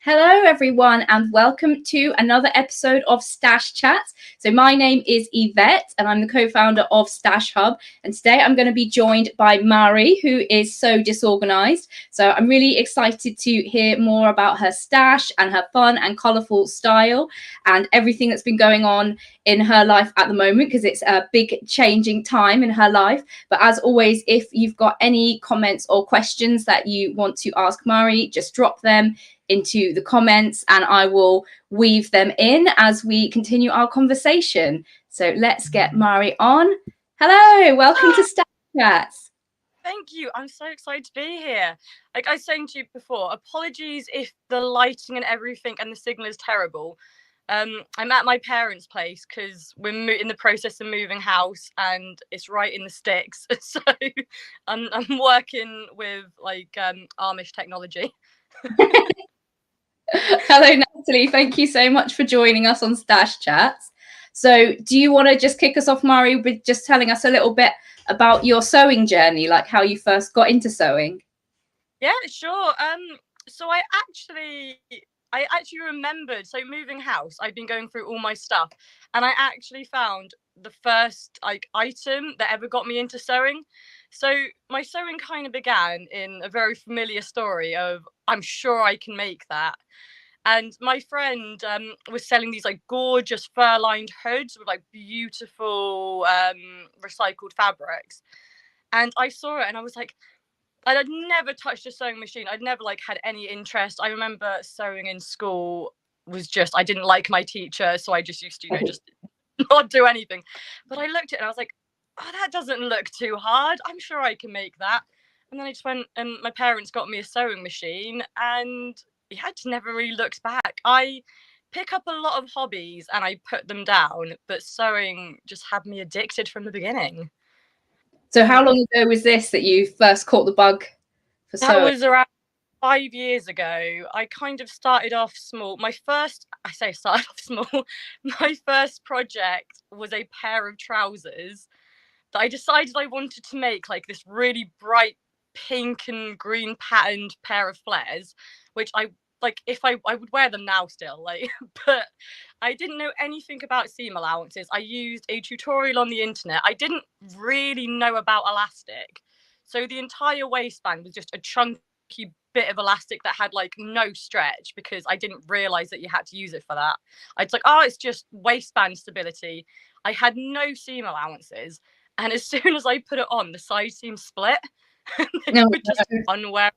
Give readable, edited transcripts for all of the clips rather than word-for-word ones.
Hello everyone and welcome to another episode of Stash Chats. So my name is Yvette and I'm the co-founder of Stash Hub, and today I'm going to be joined by Mari, who is so disorganized. So I'm really excited to hear more about her stash and her fun and colourful style and everything that's been going on in her life at the moment, because it's a big changing time in her life. But as always, if you've got any comments or questions that you want to ask Mari, just drop them into the comments and I will weave them in as we continue our conversation. So let's get Mari on. Hello, welcome to Stash Chats. Thank you. I'm so excited to be here. Like I was saying to you before, apologies if the lighting and everything and the signal is terrible. I'm at my parents' place because we're in the process of moving house and it's right in the sticks. So I'm working with like Amish technology. Hello, Natalie. Thank you so much for joining us on Stash Chats. So do you want to just kick us off, Mari, with just telling us a little bit about your sewing journey, like how you first got into sewing? Yeah, sure. So I actually remembered, so moving house, I've been going through all my stuff and I actually found the first like item that ever got me into sewing. So my sewing kind of began in a very familiar story of I'm sure I can make that. And my friend was selling these like gorgeous fur-lined hoods with like beautiful recycled fabrics. And I saw it and I was like, I'd never touched a sewing machine. I'd never like had any interest. I remember sewing in school was just, I didn't like my teacher. So I just used to, just not do anything. But I looked at it and I was like, oh, that doesn't look too hard. I'm sure I can make that. And then I just went and my parents got me a sewing machine and yeah, I just never really looked back. I pick up a lot of hobbies and I put them down, but sewing just had me addicted from the beginning. So how long ago was this that you first caught the bug for sewing? That was around 5 years ago. I kind of started off small. My first project was a pair of trousers that I decided I wanted to make like this really bright pink and green patterned pair of flares, which I like if I would wear them now still, like, but I didn't know anything about seam allowances. I used a tutorial on the internet. I didn't really know about elastic. So the entire waistband was just a chunky bit of elastic that had like no stretch because I didn't realize that you had to use it for that. I was like, oh, it's just waistband stability. I had no seam allowances. And as soon as I put it on, the side seam split. They were just unwear.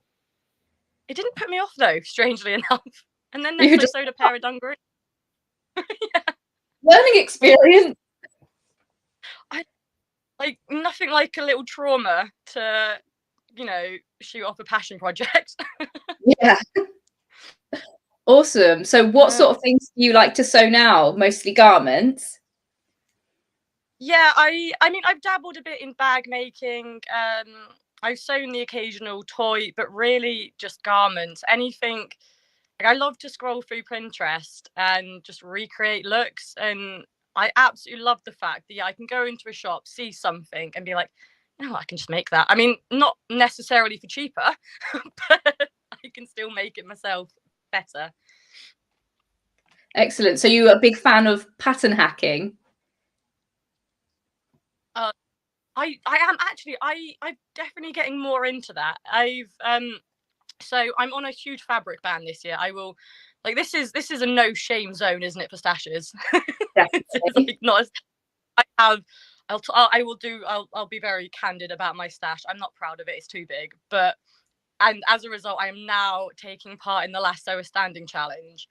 It didn't put me off though, strangely enough. And then I sewed a pair of dungarees. Yeah. Learning experience. I like nothing like a little trauma to, shoot off a passion project. Yeah. Awesome. So what sort of things do you like to sew now? Mostly garments? Yeah, I mean, I've dabbled a bit in bag making. I've sewn the occasional toy, but really just garments. Anything. Like, I love to scroll through Pinterest and just recreate looks. And I absolutely love the fact that I can go into a shop, see something and be like, no, I can just make that. I mean, not necessarily for cheaper, but I can still make it myself better. Excellent. So you're a big fan of pattern hacking? I am actually. I'm definitely getting more into that. So I'm on a huge fabric ban this year. I will, like, this is a no shame zone, isn't it, for stashes? It's like not as I'll be very candid about my stash. I'm not proud of it. It's too big, and as a result, I am now taking part in the Last Sewer Standing Challenge.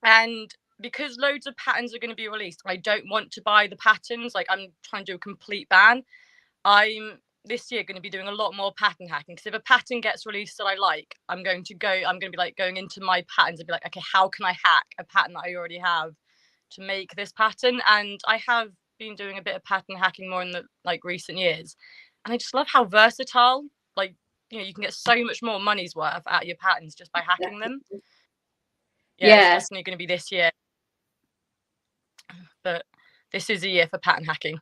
And because loads of patterns are going to be released, I don't want to buy the patterns. Like, I'm trying to do a complete ban. I'm this year going to be doing a lot more pattern hacking, because if a pattern gets released that I like, I'm going to be like going into my patterns and be like, okay, how can I hack a pattern that I already have to make this pattern? And I have been doing a bit of pattern hacking more in the like recent years, and I just love how versatile, like, you know, you can get so much more money's worth out of your patterns just by hacking them. Yeah, it's Yes. definitely going to be this year, but this is a year for pattern hacking.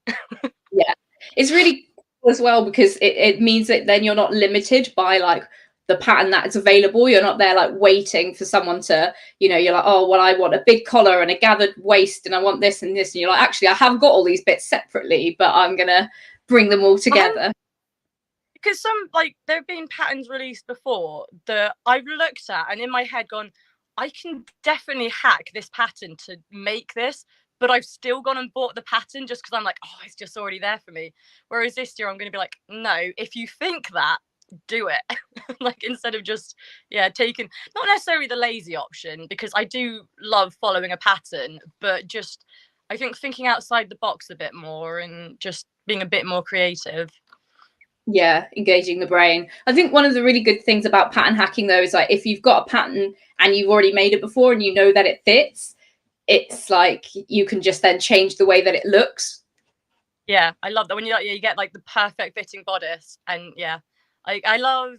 Yeah, it's really cool as well, because it means that then you're not limited by like the pattern that is available. You're not there like waiting for someone to, you know, you're like, oh well, I want a big collar and a gathered waist and I want this and this, and you're like, actually I have got all these bits separately, but I'm gonna bring them all together. Because some, like, there have been patterns released before that I've looked at and in my head gone, I can definitely hack this pattern to make this, but I've still gone and bought the pattern just because I'm like, oh, it's just already there for me. Whereas this year I'm going to be like, no, if you think that, do it. Like, instead of just, yeah, taking, not necessarily the lazy option, because I do love following a pattern, but just, I think thinking outside the box a bit more and just being a bit more creative. Yeah, engaging the brain. I think one of the really good things about pattern hacking though is like, if you've got a pattern and you've already made it before and you know that it fits, it's like you can just then change the way that it looks. Yeah, I love that when you get like the perfect fitting bodice. And yeah, I love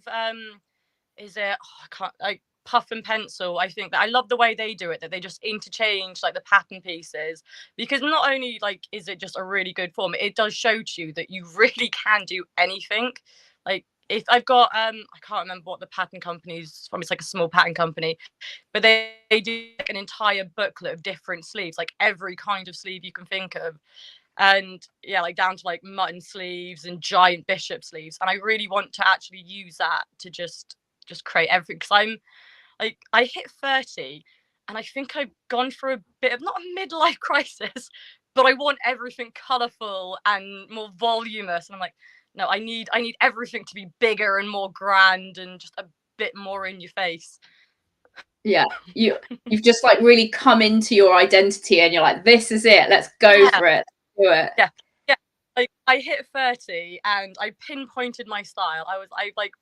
is it, oh, I can't, like, Puff and Pencil. I think that I love the way they do it, that they just interchange like the pattern pieces, because not only like is it just a really good form, it does show to you that you really can do anything. Like, if I've got I can't remember what the pattern company's from, it's like a small pattern company, but they do like an entire booklet of different sleeves, like every kind of sleeve you can think of. And yeah, like down to like mutton sleeves and giant bishop sleeves. And I really want to actually use that to just create everything, because I'm like, I hit 30 and I think I've gone through a bit of, not a midlife crisis, but I want everything colorful and more voluminous. And I'm like, no, I need everything to be bigger and more grand and just a bit more in your face. Yeah, you've just like really come into your identity and you're like, this is it, let's go Yeah, for it, do it. yeah, yeah. Like, I hit 30 and I pinpointed my style. I like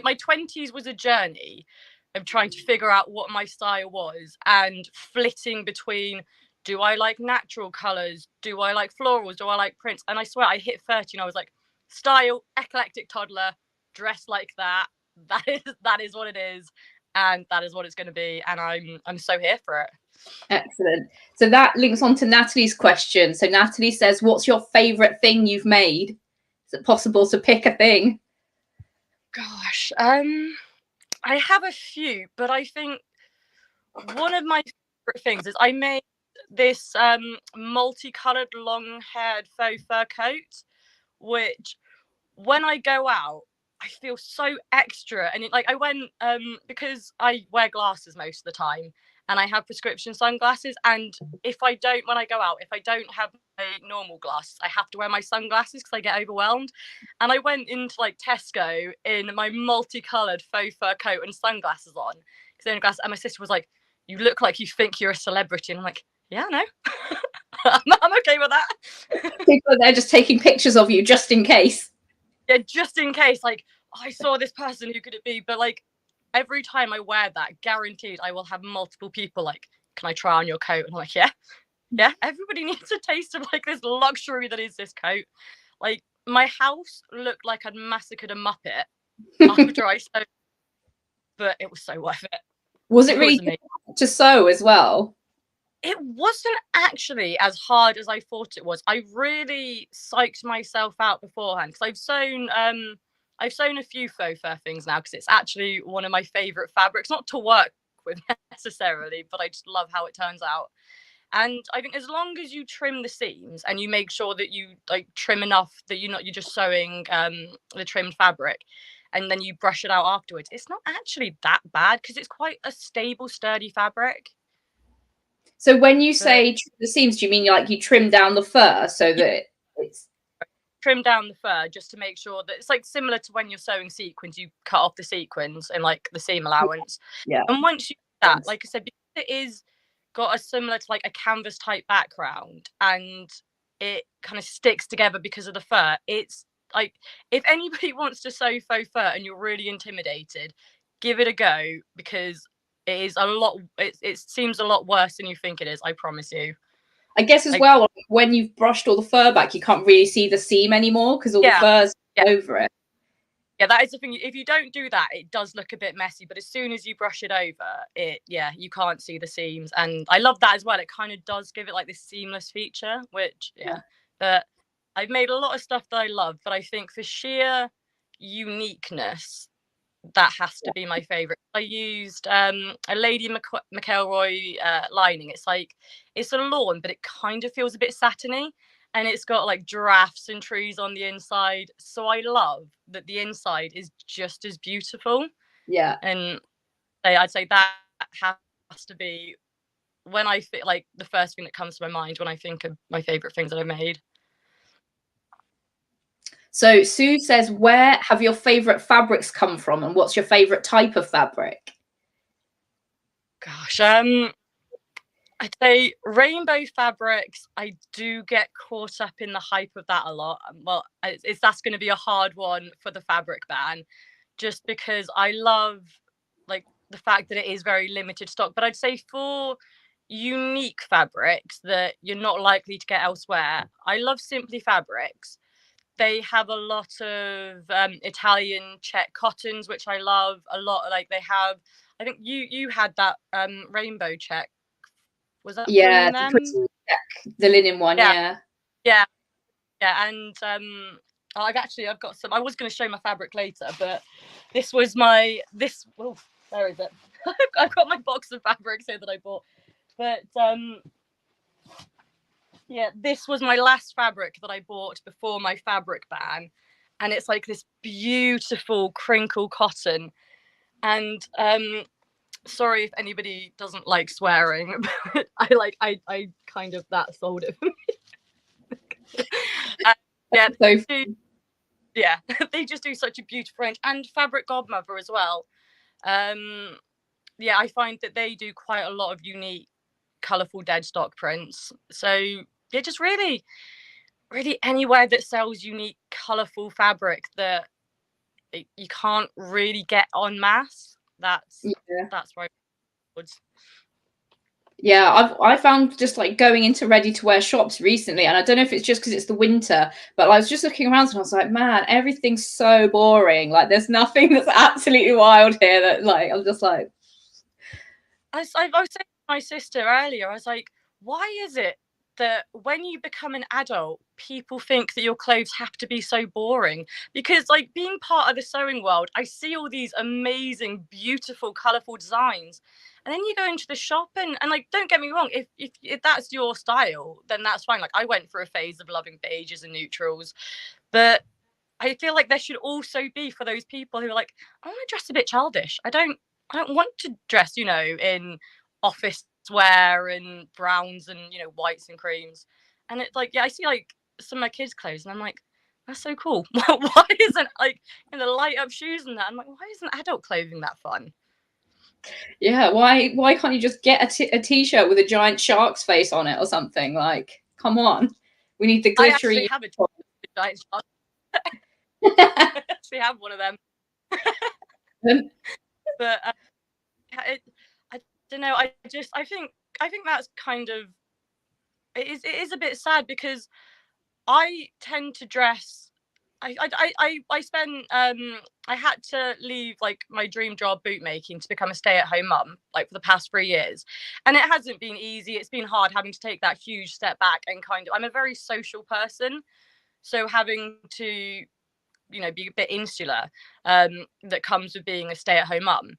my 20s was a journey of trying to figure out what my style was and flitting between, do I like natural colors, do I like florals, do I like prints? And I swear I hit 30 and I was like, style, eclectic toddler, dress like that. That is what it is, and that is what it's going to be, and I'm so here for it. Excellent. So that links on to Natalie's question. So Natalie says, what's your favorite thing you've made? Is it possible to pick a thing? Gosh, I have a few, but I think one of my favorite things is I made this multicolored long-haired faux fur coat, which when I go out, I feel so extra. And like, I went because I wear glasses most of the time and I have prescription sunglasses, and if I don't, when I go out, if I don't have my normal glasses, I have to wear my sunglasses because I get overwhelmed. And I went into like Tesco in my multicolored faux fur coat and sunglasses on, and my sister was like, you look like you think you're a celebrity. And I'm like, yeah, no. I'm okay with that. People are there just taking pictures of you just in case. Yeah, just in case, like, I saw this person, who could it be? But like, every time I wear that, guaranteed I will have multiple people like, can I try on your coat? And I'm like, yeah, yeah, everybody needs a taste of like this luxury that is this coat. Like, my house looked like I'd massacred a Muppet after I sewed, but it was so worth it. Was it It really was amazing. to sew as well? It wasn't actually as hard as I thought it was. I really psyched myself out beforehand, because I've sewn a few faux fur things now, because it's actually one of my favorite fabrics, not to work with necessarily, but I just love how it turns out. And I think as long as you trim the seams and you make sure that you like trim enough that you're just sewing the trimmed fabric, and then you brush it out afterwards, it's not actually that bad, because it's quite a stable, sturdy fabric. So when you But say trim the seams, do you mean like you trim down the fur so that it's trim down the fur just to make sure that it's like similar to when you're sewing sequins, you cut off the sequins and like the seam allowance. yeah. And once you do that, like I said, because it is got a similar to like a canvas type background and it kind of sticks together because of the fur, like, if anybody wants to sew faux fur and you're really intimidated, give it a go, because it is a lot. It seems a lot worse than you think it is. I promise you. I guess as Like, well, when you've brushed all the fur back, you can't really see the seam anymore because all the yeah, fur's yeah, over it. yeah. That is the thing. If you don't do that, it does look a bit messy. But as soon as you brush it over, you can't see the seams. And I love that as well. It kind of does give it like this seamless feature, which Yeah. But I've made a lot of stuff that I love. But I think for sheer uniqueness, that has to be my favorite. I used a Lady McElroy lining. It's a lawn, but it kind of feels a bit satiny, and it's got like giraffes and trees on the inside. So I love that the inside is just as beautiful. Yeah. And I'd say that has to be when I feel like the first thing that comes to my mind when I think of my favorite things that I made. So Sue says, where have your favorite fabrics come from and what's your favorite type of fabric? Gosh, I'd say rainbow fabrics. I do get caught up in the hype of that a lot. Well, that's going to be a hard one for the fabric ban, just because I love like the fact that it is very limited stock. But I'd say for unique fabrics that you're not likely to get elsewhere, I love Simply Fabrics. They have a lot of Italian check cottons, which I love a lot. Like they have, I think you had that rainbow check. Was that Yeah, from them? the linen one. Yeah, Yeah. yeah, yeah. And I've got some. I was going to show my fabric later, but this was my this. Oh, where is it? I've got my box of fabrics here that I bought. But yeah, this was my last fabric that I bought before my fabric ban, and it's like this beautiful crinkle cotton. And sorry if anybody doesn't like swearing, but I kind of that sold it for me. Yeah, So yeah, they just do such a beautiful range, and Fabric Godmother as well. Yeah, I find that they do quite a lot of unique, colourful dead stock prints. So yeah, just really, really anywhere that sells unique, colourful fabric that you can't really get en masse. yeah. That's where I would. Yeah, I found just like going into ready to wear shops recently, and I don't know if it's just because it's the winter, but I was just looking around and I was like, man, everything's so boring. Like, there's nothing that's absolutely wild here. That like, I'm just like, I was saying to my sister earlier, I was like, why is it that when you become an adult, people think that your clothes have to be so boring? Because, like, being part of the sewing world, I see all these amazing, beautiful, colourful designs. And then you go into the shop and like, don't get me wrong, if that's your style, then that's fine. Like, I went through a phase of loving beiges and neutrals, but I feel like there should also be for those people who are like, I want to dress a bit childish. I don't want to dress, in office wear and browns and, whites and creams. And it's like, yeah, I see like some of my kids' clothes and I'm like, that's so cool. Why isn't like in the light up shoes and that? I'm like, why isn't adult clothing that fun? yeah, why can't you just get a t-shirt with a giant shark's face on it or something? Like, come on, we need the I actually glittery. have a giant shark. I actually have one of them. But I don't know. I think that's kind of it is a bit sad because I tend to dress. I spent I had to leave like my dream job bootmaking to become a stay-at-home mum like for the past 3 years, and it hasn't been easy. It's been hard having to take that huge step back and kind of. I'm a very social person, so having to be a bit insular that comes with being a stay-at-home mum.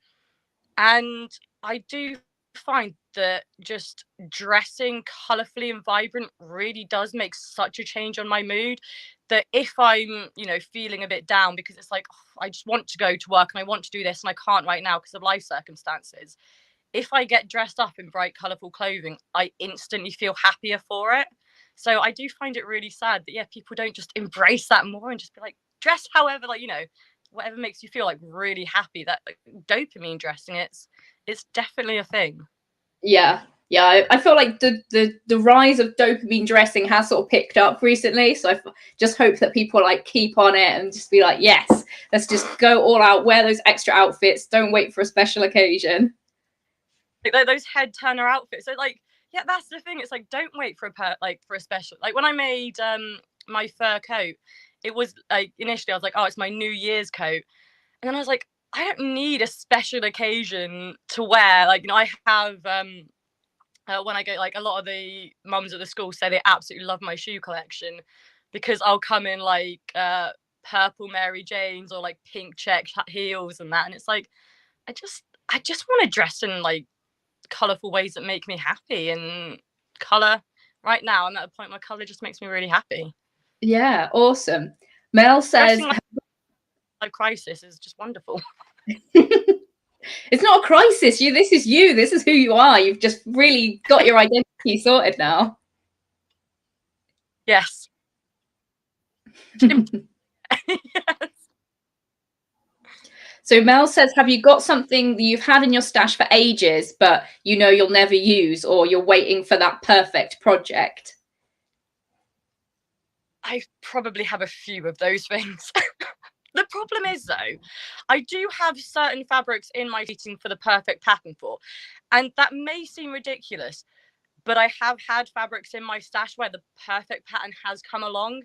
And I do find that just dressing colourfully and vibrant really does make such a change on my mood that if I'm, feeling a bit down because it's like, oh, I just want to go to work and I want to do this and I can't right now because of life circumstances. If I get dressed up in bright, colourful clothing, I instantly feel happier for it. So I do find it really sad that, yeah, people don't just embrace that more and just be like, dress however, like, whatever makes you feel like really happy. That like, dopamine dressing, it's definitely a thing. Yeah, Yeah, I feel like the rise of dopamine dressing has sort of picked up recently. So I just hope that people like keep on it and just be like, yes, let's just go all out, wear those extra outfits. Don't wait for a special occasion. Like those head turner outfits. So like, yeah, that's the thing. It's like, don't wait for a special. Like when I made my fur coat, it was like initially I was like, oh, it's my New Year's coat, and then I was like, I don't need a special occasion to wear. Like, I have when I go, like a lot of the mums at the school say they absolutely love my shoe collection because I'll come in like purple Mary Janes or like pink check heels and that, and it's like I just want to dress in like colourful ways that make me happy, and colour right now I'm at a point where colour just makes me really happy. Yeah, awesome. Mel says Dressing like a crisis is just wonderful. it's not a crisis. This is you. This is who you are. You've just really got your identity sorted now. Yes. Yes. So Mel says, have you got something that you've had in your stash for ages, but you know you'll never use, or you're waiting for that perfect project? I probably have a few of those things. The problem is, though, I do have certain fabrics in my fitting for the perfect pattern for, and that may seem ridiculous, but I have had fabrics in my stash where the perfect pattern has come along,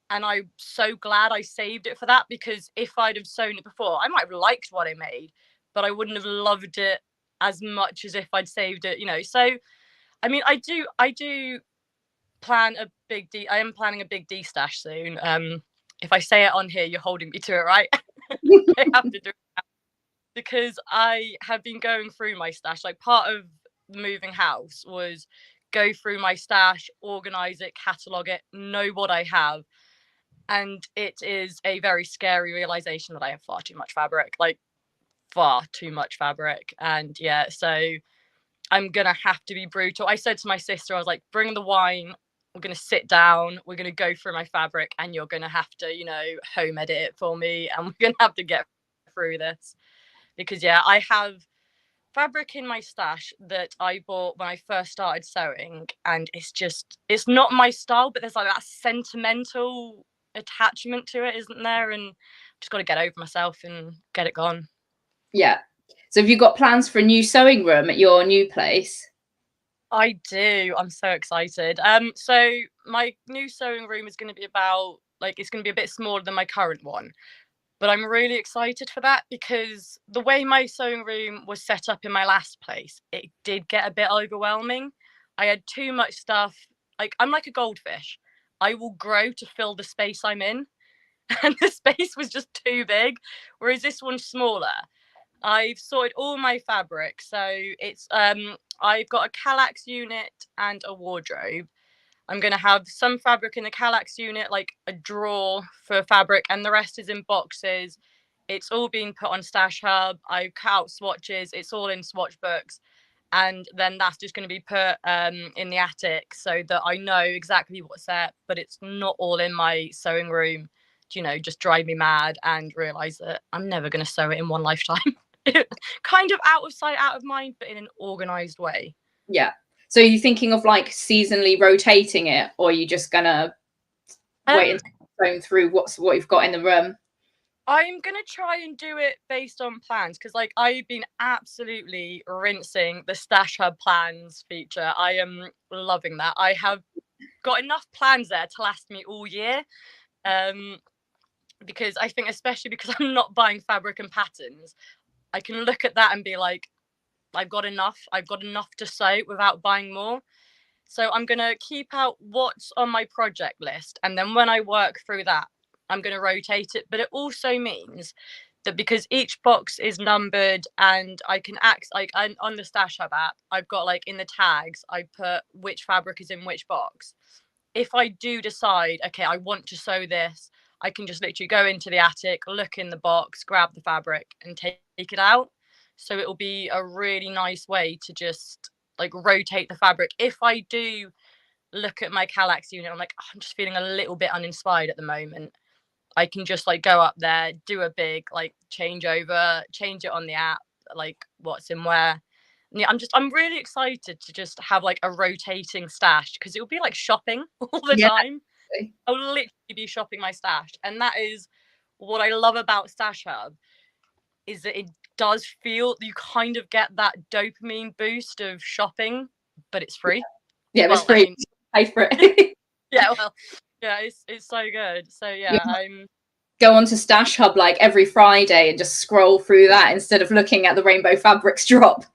and I'm so glad I saved it for that, because if I'd have sewn it before, I might have liked what I made, but I wouldn't have loved it as much as if I'd saved it, So, I mean, I do plan a big I am planning a big D stash soon. If I say it on here, you're holding me to it, right? I have to do it because I have been going through my stash. Like, part of moving house was go through my stash, organize it, catalog it, know what I have. And it is a very scary realization that I have far too much fabric, like far too much fabric. And yeah, so I'm gonna have to be brutal. I said to my sister, I was like, bring the wine. We're gonna sit down. We're gonna go through my fabric, and you're gonna have to, home edit it for me, and we're gonna have to get through this, because yeah, I have fabric in my stash that I bought when I first started sewing, and it's not my style, but there's like that sentimental attachment to it, isn't there? And just got to get over myself and get it gone. Yeah. So have you got plans for a new sewing room at your new place? I do. I'm so excited. So my new sewing room is going to be it's going to be a bit smaller than my current one, but I'm really excited for that because the way my sewing room was set up in my last place, it did get a bit overwhelming. I had too much stuff. Like, I'm like a goldfish. I will grow to fill the space I'm in, and the space was just too big, whereas this one's smaller. I've sorted all my fabric. So I've got a Kallax unit and a wardrobe. I'm going to have some fabric in the Kallax unit, like a drawer for fabric, and the rest is in boxes. It's all been put on Stash Hub. I've cut out swatches. It's all in swatch books. And then that's just going to be put in the attic so that I know exactly what's there, but it's not all in my sewing room, just drive me mad and realize that I'm never going to sew it in one lifetime. Kind of out of sight, out of mind, but in an organized way. Yeah. So are you thinking of like seasonally rotating it, or are you just gonna wait until you're going through what you've got in the room? I'm gonna try and do it based on plans, because like I've been absolutely rinsing the Stash Hub plans feature. I am loving that. I have got enough plans there to last me all year. Because I think, especially because I'm not buying fabric and patterns, I can look at that and be like, I've got enough to sew without buying more. So I'm going to keep out what's on my project list, and then when I work through that, I'm going to rotate it. But it also means that because each box is numbered, and I can like on the Stash Hub app, I've got like in the tags, I put which fabric is in which box. If I do decide, okay, I want to sew this, I can just literally go into the attic, look in the box, grab the fabric and take it out. So it will be a really nice way to just like rotate the fabric. If I do look at my Kallax unit, I'm like, oh, I'm just feeling a little bit uninspired at the moment, I can just like go up there, do a big like change it on the app, like what's in where. yeah, I'm really excited to just have like a rotating stash, because it will be like shopping all the Yeah. time. I'll literally be shopping my stash, and that is what I love about Stash Hub, is that it does feel, you kind of get that dopamine boost of shopping, but it's free. Yeah, it's Well, I free. mean, Pay for it. yeah, well, yeah, it's so good. So You yeah, I'm go onto Stash Hub like every Friday and just scroll through that instead of looking at the rainbow fabrics drop.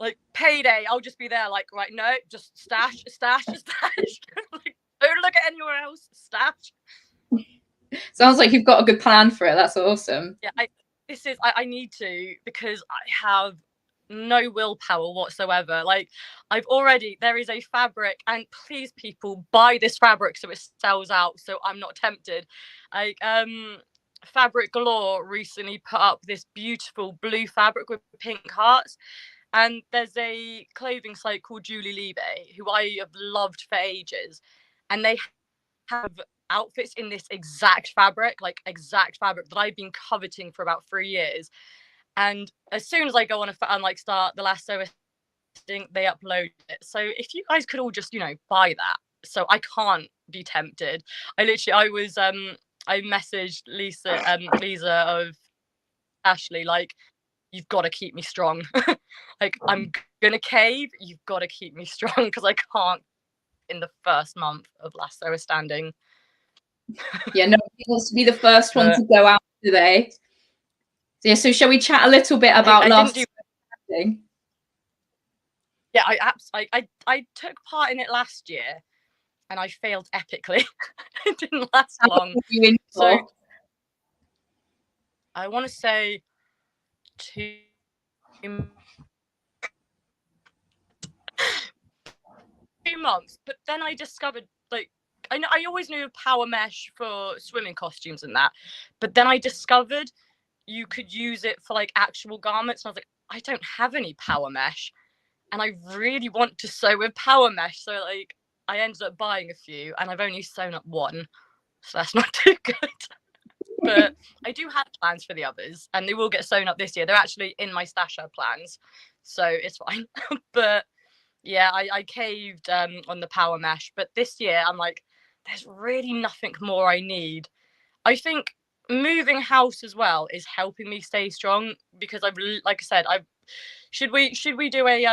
like payday. I'll just be there, like, right, no, just stash, stash, stash. Like, don't look at anywhere else. Stash. Sounds like you've got a good plan for it. That's awesome. Yeah, I need to, because I have no willpower whatsoever. Like, there is a fabric, and please people buy this fabric so it sells out so I'm not tempted. Like, Fabric Galore recently put up this beautiful blue fabric with pink hearts, and there's a clothing site called Julie Liebe, who I have loved for ages, and they have outfits in this exact fabric that I've been coveting for about 3 years. And as soon as I go on and like start the last sewing, they upload it. So if you guys could all just, buy that, so I can't be tempted. I messaged Lisa of Ashley, like, you've got to keep me strong. Like, I'm gonna cave, you've got to keep me strong, because I can't in the first month of last sewer standing. Yeah, nobody wants to be the first one to go out today. So, yeah, so shall we chat a little bit about last standing? Yeah, I took part in it last year, and I failed epically. It didn't last long. So I want to say 2 months, but then I discovered, like, I always knew power mesh for swimming costumes and that, but then I discovered you could use it for like actual garments, and I was like, I don't have any power mesh, and I really want to sew with power mesh. So like, I ended up buying a few, and I've only sewn up one, so that's not too good. But I do have plans for the others, and they will get sewn up this year. They're actually in my Stash Hub plans, so it's fine. But yeah, I caved on the power mesh, but this year I'm like, there's really nothing more I need. I think moving house as well is helping me stay strong, because like I said, should we do a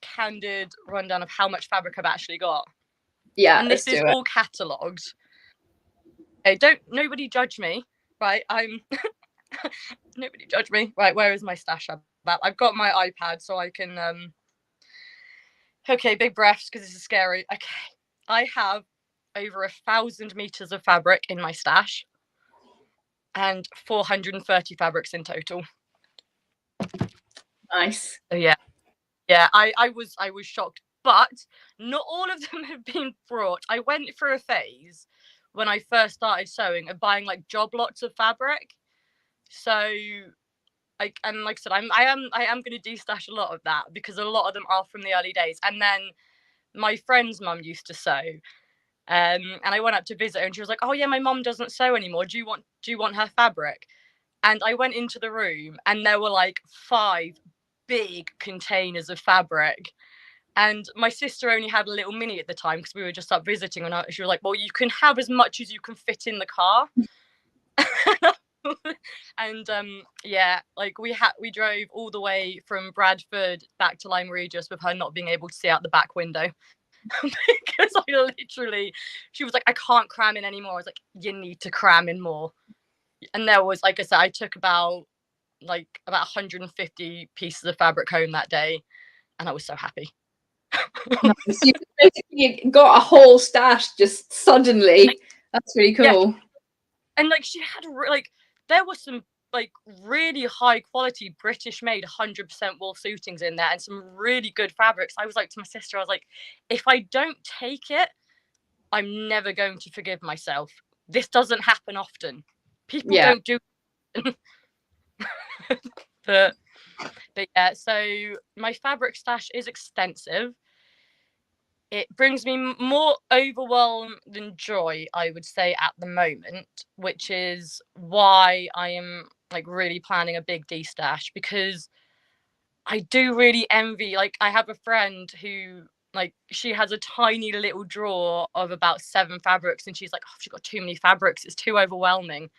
candid rundown of how much fabric I've actually got? Yeah, and this is all catalogued. Okay, don't nobody judge me, right? Nobody judge me, right? Where is my Stash Hub? I've got my iPad, so I can okay, big breaths, because this is scary. Okay, I have over 1,000 meters of fabric in my stash, and 430 fabrics in total. Nice. So yeah, I was shocked, but not all of them have been brought. I went through a phase when I first started sewing of buying like job lots of fabric. So like I said, I am going to de-stash a lot of that, because a lot of them are from the early days. And then my friend's mum used to sew, and I went up to visit her, and she was like, "Oh yeah, my mum doesn't sew anymore. Do you want her fabric?" And I went into the room, and there were like 5 big containers of fabric. And my sister only had a little mini at the time, because we were just up visiting, and she was like, "Well, you can have as much as you can fit in the car." And yeah, like we drove all the way from Bradford back to Lyme Regis with her not being able to see out the back window. Because she was like, "I can't cram in anymore." I was like, "You need to cram in more." And there was, like I said, I took about 150 pieces of fabric home that day, and I was so happy. Nice. You basically got a whole stash just suddenly. That's really cool. Yeah. And like, she had there was some like really high quality British made 100% wool suitings in there, and some really good fabrics. I was like to my sister, I was like, if I don't take it, I'm never going to forgive myself. This doesn't happen often. People don't do but yeah, so my fabric stash is extensive. It brings me more overwhelm than joy, I would say, at the moment, which is why I am like really planning a big de-stash, because I do really envy, like, I have a friend who, like, she has a tiny little drawer of about 7 fabrics, and she's like, oh, she's got too many fabrics, it's too overwhelming.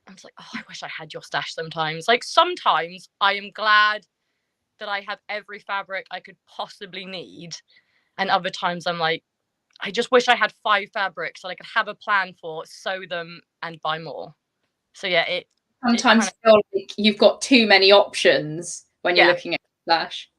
I'm just like, oh, I wish I had your stash sometimes. Like, sometimes I am glad that I have every fabric I could possibly need, and other times I'm like, I just wish I had 5 fabrics that I could have a plan for, sew them, and buy more. So yeah, it kind Sometimes of, feel like you've got too many options when you're yeah. looking at Stash.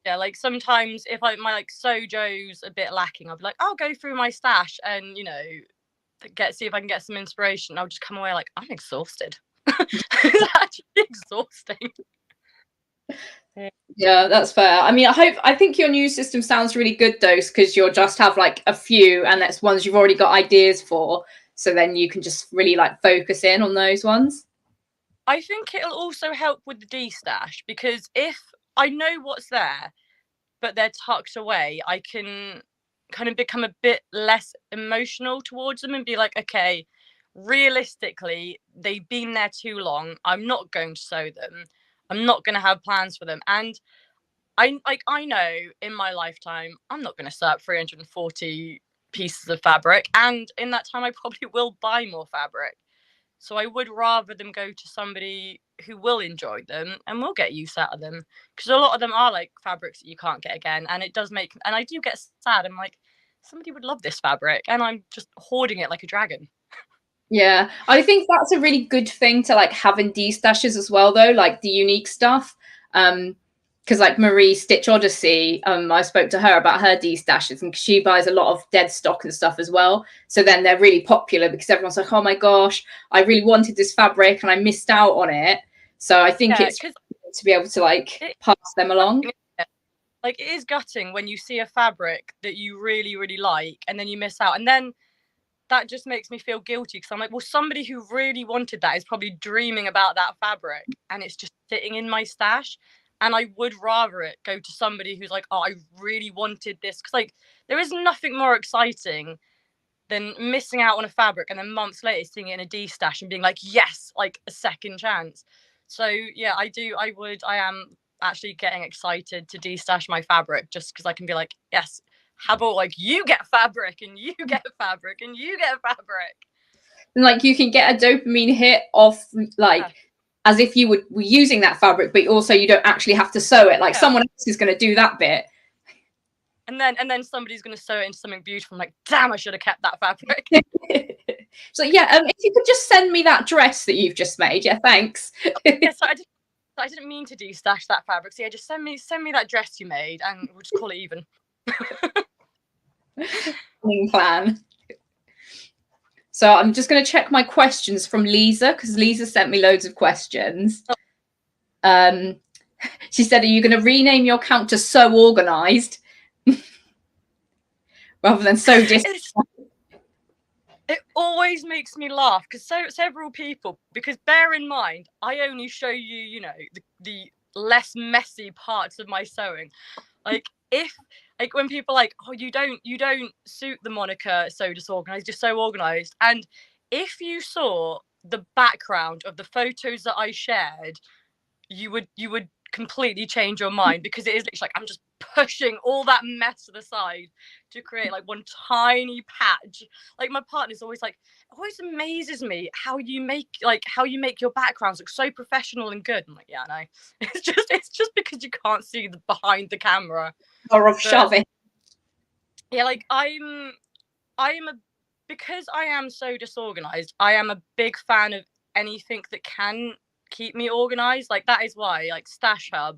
Yeah, like sometimes if my like sojo's a bit lacking, I'll be like, I'll go through my stash and see if I can get some inspiration. I'll just come away like I'm exhausted. It's actually exhausting. Yeah, that's fair. I mean, I think your new system sounds really good though, because you'll just have like a few, and that's ones you've already got ideas for. So then you can just really like focus in on those ones. I think it'll also help with the de-stash because if I know what's there, but they're tucked away, I can kind of become a bit less emotional towards them and be like, okay, realistically, they've been there too long. I'm not going to sew them. I'm not going to have plans for them. And I know in my lifetime, I'm not going to sew up 340 pieces of fabric. And in that time, I probably will buy more fabric. So I would rather them go to somebody who will enjoy them and will get use out of them. Because a lot of them are like fabrics that you can't get again. And it does make, and I do get sad. I'm like, somebody would love this fabric. And I'm just hoarding it like a dragon. Yeah, I think that's a really good thing to like have in de-stashes as well, though, like the unique stuff. Because like Marie Stitch Odyssey, I spoke to her about her de-stashes, and she buys a lot of dead stock and stuff as well. So then they're really popular because everyone's like, oh my gosh, I really wanted this fabric and I missed out on it. So I think Yeah, it's to be able to like pass them along. Like it is gutting when you see a fabric that you really, really like and then you miss out. And then that just makes me feel guilty because I'm like, well, somebody who really wanted that is probably dreaming about that fabric and it's just sitting in my stash. And I would rather it go to somebody who's like, oh, I really wanted this. Because, like, there is nothing more exciting than missing out on a fabric and then months later seeing it in a D stash and being like, yes, like a second chance. So, yeah, I am actually getting excited to de-stash my fabric just because I can be like, yes, how about like you get fabric and you get fabric and you get fabric. And like you can get a dopamine hit off like as if you were using that fabric, but also you don't actually have to sew it. Like someone else is going to do that bit. And then somebody's going to sew it into something beautiful. I'm like, damn, I should have kept that fabric. So yeah, if you could just send me that dress that you've just made, yeah, thanks. Yeah, so I didn't mean to de-stash that fabric. So yeah, just send me that dress you made, and we'll just call it even. Plan. So I'm just going to check my questions from Lisa because Lisa sent me loads of questions. She said, "Are you going to rename your account to So Organised rather than So It always makes me laugh because several people, because bear in mind, I only show you, the less messy parts of my sewing. Like when people are like, oh, you don't suit the moniker so disorganized, you're so organized. And if you saw the background of the photos that I shared, you would completely change your mind because it is literally like I'm just pushing all that mess to the side to create like one tiny patch. Like my partner's always like, always amazes me how you make your backgrounds look so professional and good. I'm like, yeah, I know. It's just because you can't see the behind the camera. Or of shoving. Yeah, like because I am so disorganized, I am a big fan of anything that can keep me organized. Like that is why like Stash Hub,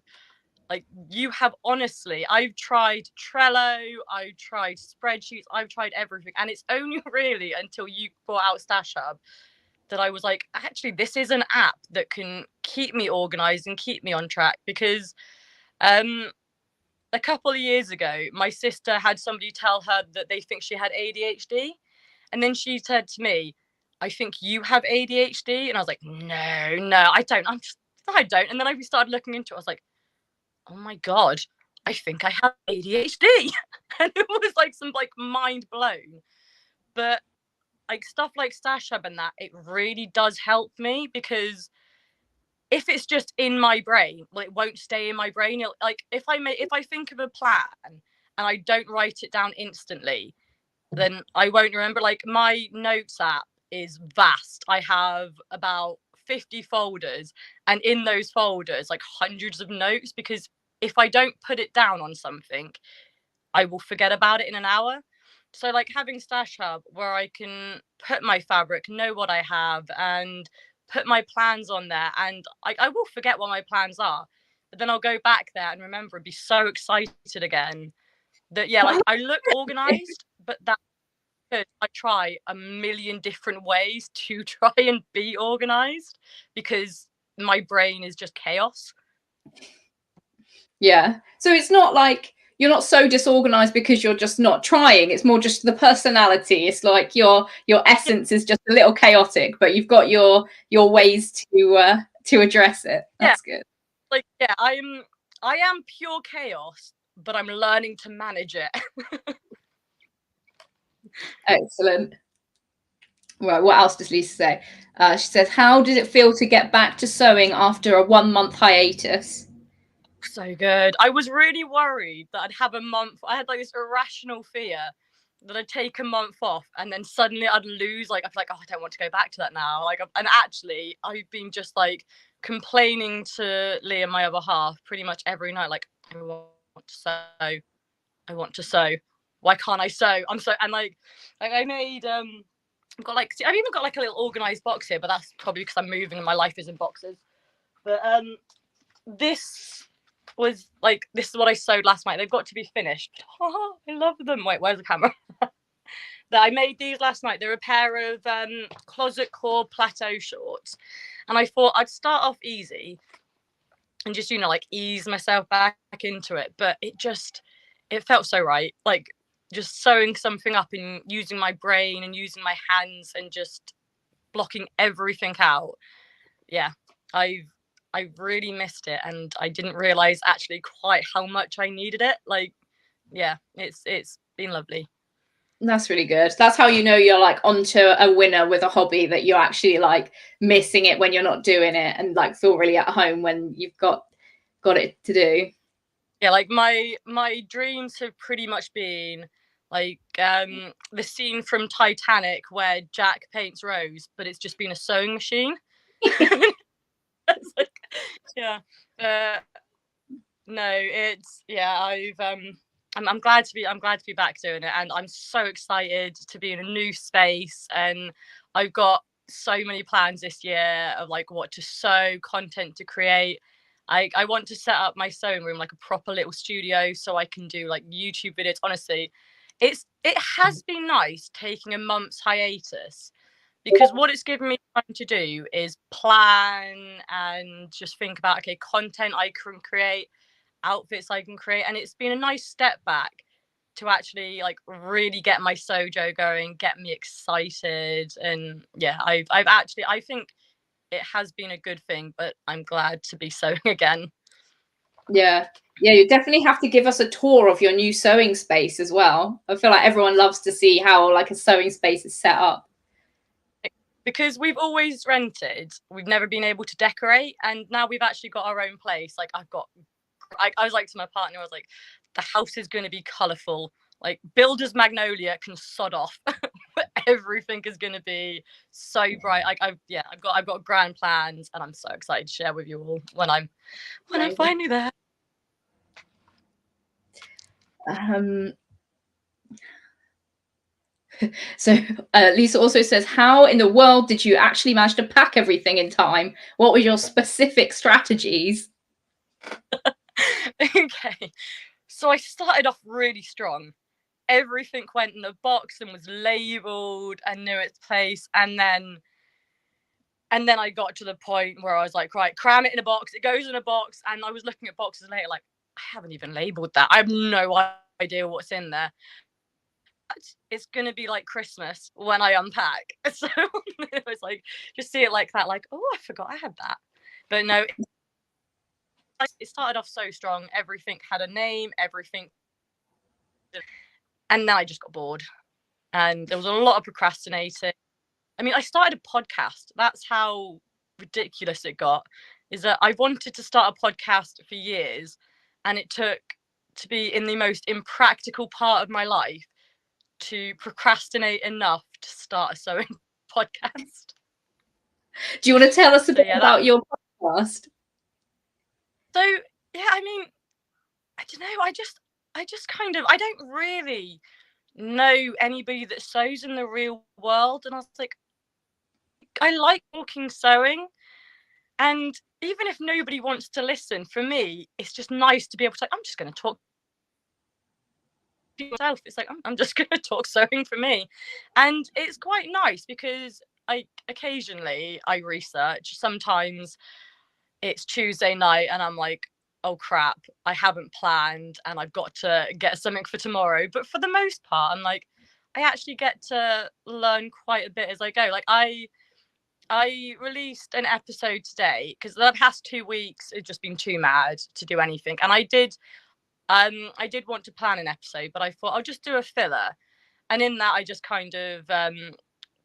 like you have honestly, I've tried Trello, I've tried spreadsheets, I've tried everything, and it's only really until you brought out Stash Hub that I was like, actually this is an app that can keep me organized and keep me on track. Because a couple of years ago my sister had somebody tell her that they think she had ADHD, and then she said to me, I think you have ADHD. And I was like, no, I don't. I don't. And then I started looking into it. I was like, oh my God, I think I have ADHD. And it was like some like mind blown. But like stuff like Stash Hub and that, it really does help me because if it's just in my brain, well, it won't stay in my brain. Like if I think of a plan and I don't write it down instantly, then I won't remember. Like my notes app is vast. I have about 50 folders, and in those folders, like hundreds of notes, because if I don't put it down on something, I will forget about it in an hour. So like having Stash Hub where I can put my fabric, know what I have, and put my plans on there, and I will forget what my plans are, but then I'll go back there and remember and be so excited again that yeah, like I look organized, but that I try a million different ways to try and be organized because my brain is just chaos. Yeah. So it's not like you're not so disorganized because you're just not trying. It's more just the personality. It's like your essence is just a little chaotic, but you've got your ways to address it. Yeah, That's good. like yeah, I am pure chaos, but I'm learning to manage it. Excellent. Right, what else does Lisa say? She says, how did it feel to get back to sewing after a 1 month hiatus? So good. I was really worried that I'd have a month. I had like this irrational fear that I'd take a month off and then suddenly I'd lose. Like I feel like, oh, I don't want to go back to that now. Like, and actually, I've been just like complaining to Leah, my other half, pretty much every night. Like, I want to sew. I want to sew. Why can't I sew? I'm so and like I made I've got like I've even got like a little organized box here, but that's probably because I'm moving and my life is in boxes. But this was like this is what I sewed last night. They've got to be finished. Oh, I love them. Wait, where's the camera? That I made these last night. They're a pair of closet core plateau shorts, and I thought I'd start off easy and just like ease myself back into it. But it felt so right. Like just sewing something up and using my brain and using my hands and just blocking everything out. Yeah, I really missed it, and I didn't realize actually quite how much I needed it. Like, yeah, it's been lovely. That's really good. That's how you know you're like onto a winner with a hobby, that you're actually like missing it when you're not doing it and like feel really at home when you've got it to do. Yeah, like my dreams have pretty much been like the scene from Titanic where Jack paints Rose, but it's just been a sewing machine. It's like, yeah. No, it's yeah. I'm glad to be back doing it, and I'm so excited to be in a new space. And I've got so many plans this year of like what to sew, content to create. I want to set up my sewing room like a proper little studio so I can do like YouTube videos. Honestly, it has been nice taking a month's hiatus because what it's given me time to do is plan and just think about okay, content I can create, outfits I can create, and it's been a nice step back to actually like really get my sojo going, get me excited. And yeah, I've actually I think it has been a good thing, but I'm glad to be sewing again. Yeah. Yeah, you definitely have to give us a tour of your new sewing space as well. I feel like everyone loves to see how like a sewing space is set up. Because we've always rented, we've never been able to decorate, and now we've actually got our own place. Like I was like to my partner, I was like, the house is going to be colourful. Like Builder's Magnolia can sod off. Everything is going to be so bright. Like I've got grand plans, and I'm so excited to share with you all when I'm finally there. So Lisa also says, how in the world did you actually manage to pack everything in time? What were your specific strategies? Okay, so I started off really strong. Everything went in a box and was labeled and knew its place, and then I got to the point where I was like, right, cram it in a box. It goes in a box, and I was looking at boxes later, like I haven't even labeled that. I have no idea what's in there. It's gonna be like Christmas when I unpack. So it was like just see it like that, like, oh, I forgot I had that. But no, it started off so strong. Everything had a name, everything, and then I just got bored. And there was a lot of procrastinating. I mean, I started a podcast. That's how ridiculous it got. is that I wanted to start a podcast for years, and it took to be in the most impractical part of my life to procrastinate enough to start a sewing podcast. Do you want to tell us a bit yeah, about your podcast? So yeah, I mean, I don't know. I just kind of, I don't really know anybody that sews in the real world, and I was like, I like talking sewing, and even if nobody wants to listen, for me, it's just nice to be able to. Like, I'm just going to talk to myself. It's like I'm just going to talk sewing for me, and it's quite nice because I occasionally I research. Sometimes it's Tuesday night and I'm like, oh crap, I haven't planned and I've got to get something for tomorrow. But for the most part, I'm like, I actually get to learn quite a bit as I go. Like I released an episode today because the past 2 weeks it's just been too mad to do anything. And I did want to plan an episode, but I thought I'll just do a filler. And in that I just kind of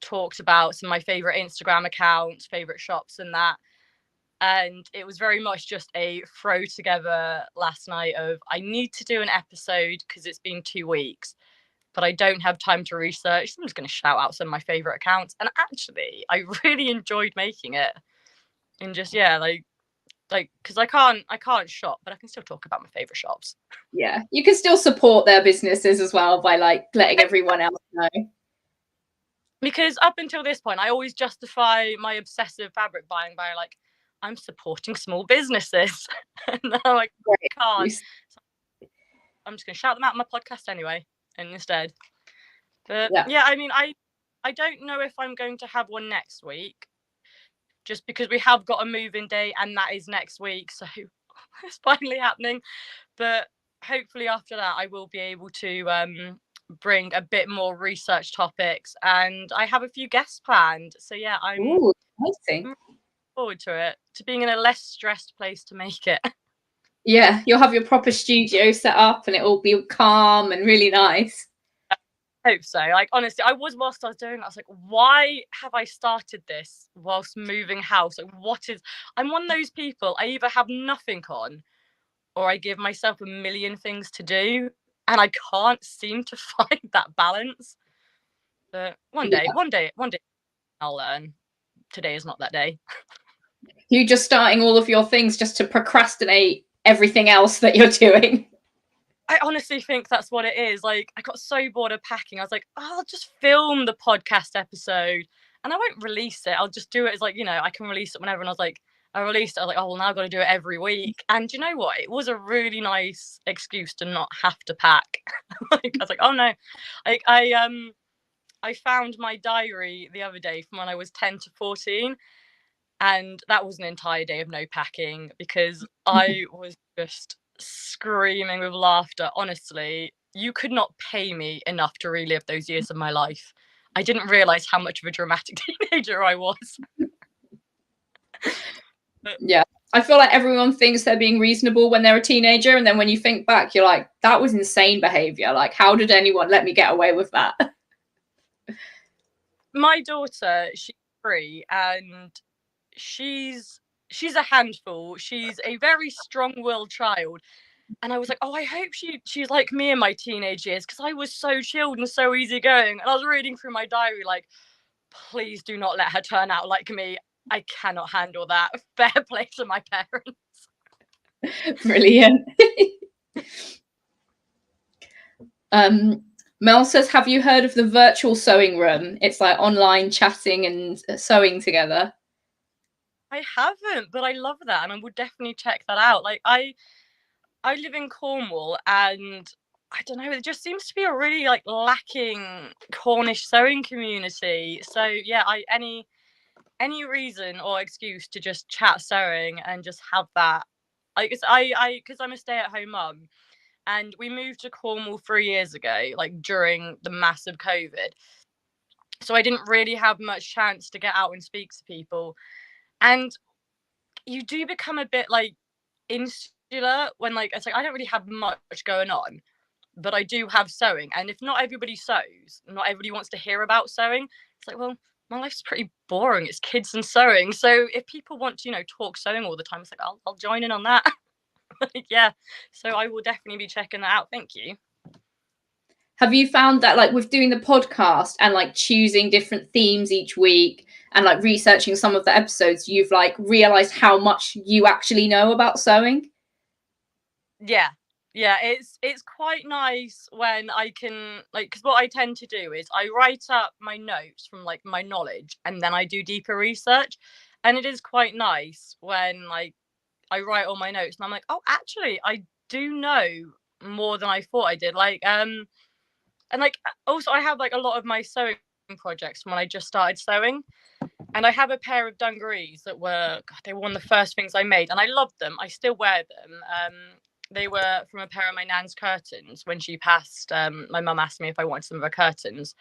talked about some of my favorite Instagram accounts, favorite shops and that. And it was very much just a throw together last night of I need to do an episode because it's been 2 weeks, but I don't have time to research. So I'm just going to shout out some of my favorite accounts. And actually, I really enjoyed making it. And just yeah, like because I can't shop, but I can still talk about my favorite shops. Yeah, you can still support their businesses as well by like letting everyone else know. Because up until this point, I always justify my obsessive fabric buying by like, I'm supporting small businesses. And now I can't. So I'm just going to shout them out on my podcast anyway, instead. But yeah, I mean, I don't know if I'm going to have one next week, just because we have got a move-in day and that is next week. So it's finally happening. But hopefully after that, I will be able to bring a bit more research topics, and I have a few guests planned. So yeah, I'm looking forward to it, to being in a less stressed place to make it. Yeah, you'll have your proper studio set up and it'll be calm and really nice. I hope so. Like honestly, whilst I was doing it, I was like, why have I started this whilst moving house? Like I'm one of those people, I either have nothing on or I give myself a million things to do, and I can't seem to find that balance. But one day I'll learn. Today is not that day. You just starting all of your things just to procrastinate everything else that you're doing. I honestly think that's what it is. Like, I got so bored of packing. I was like, oh, I'll just film the podcast episode and I won't release it. I'll just do it as like, I can release it whenever. And I was like, I released it. I was like, oh, well, now I've got to do it every week. And you know what? It was a really nice excuse to not have to pack. Like, I was like, oh no. Like, I found my diary the other day from when I was 10 to 14. And that was an entire day of no packing because I was just screaming with laughter. Honestly, you could not pay me enough to relive those years of my life. I didn't realize how much of a dramatic teenager I was. Yeah, I feel like everyone thinks they're being reasonable when they're a teenager, and then when you think back, you're like, that was insane behavior. Like, how did anyone let me get away with that? My daughter, she's 3, and she's a handful. She's a very strong-willed child. And I was like, oh, I hope she's like me in my teenage years, because I was so chilled and so easygoing. And I was reading through my diary like, please do not let her turn out like me. I cannot handle that. Fair play to my parents. Brilliant. Mel says, have you heard of the virtual sewing room? It's like online chatting and sewing together. I haven't, but I love that, and I would definitely check that out. Like I live in Cornwall, and I don't know, it just seems to be a really like lacking Cornish sewing community. So yeah, any reason or excuse to just chat sewing and just have that. Because I'm a stay-at-home mum, and we moved to Cornwall 3 years ago, like during the massive COVID. So I didn't really have much chance to get out and speak to people. And you do become a bit like insular when like it's like I don't really have much going on, but I do have sewing. And if not everybody sews, not everybody wants to hear about sewing, it's like, well, my life's pretty boring. It's kids and sewing. So if people want to, talk sewing all the time, it's like I'll join in on that. Yeah. So I will definitely be checking that out. Thank you. Have you found that, like, with doing the podcast and like choosing different themes each week and like researching some of the episodes, you've like realized how much you actually know about sewing? Yeah. Yeah, it's quite nice when I can, like, because what I tend to do is I write up my notes from like my knowledge and then I do deeper research. And it is quite nice when like I write all my notes and I'm like, oh, actually, I do know more than I thought I did. Like, and like also I have like a lot of my sewing projects from when I just started sewing. And I have a pair of dungarees that were, God, they were one of the first things I made, and I loved them. I still wear them. They were from a pair of my nan's curtains. When she passed, my mum asked me if I wanted some of her curtains.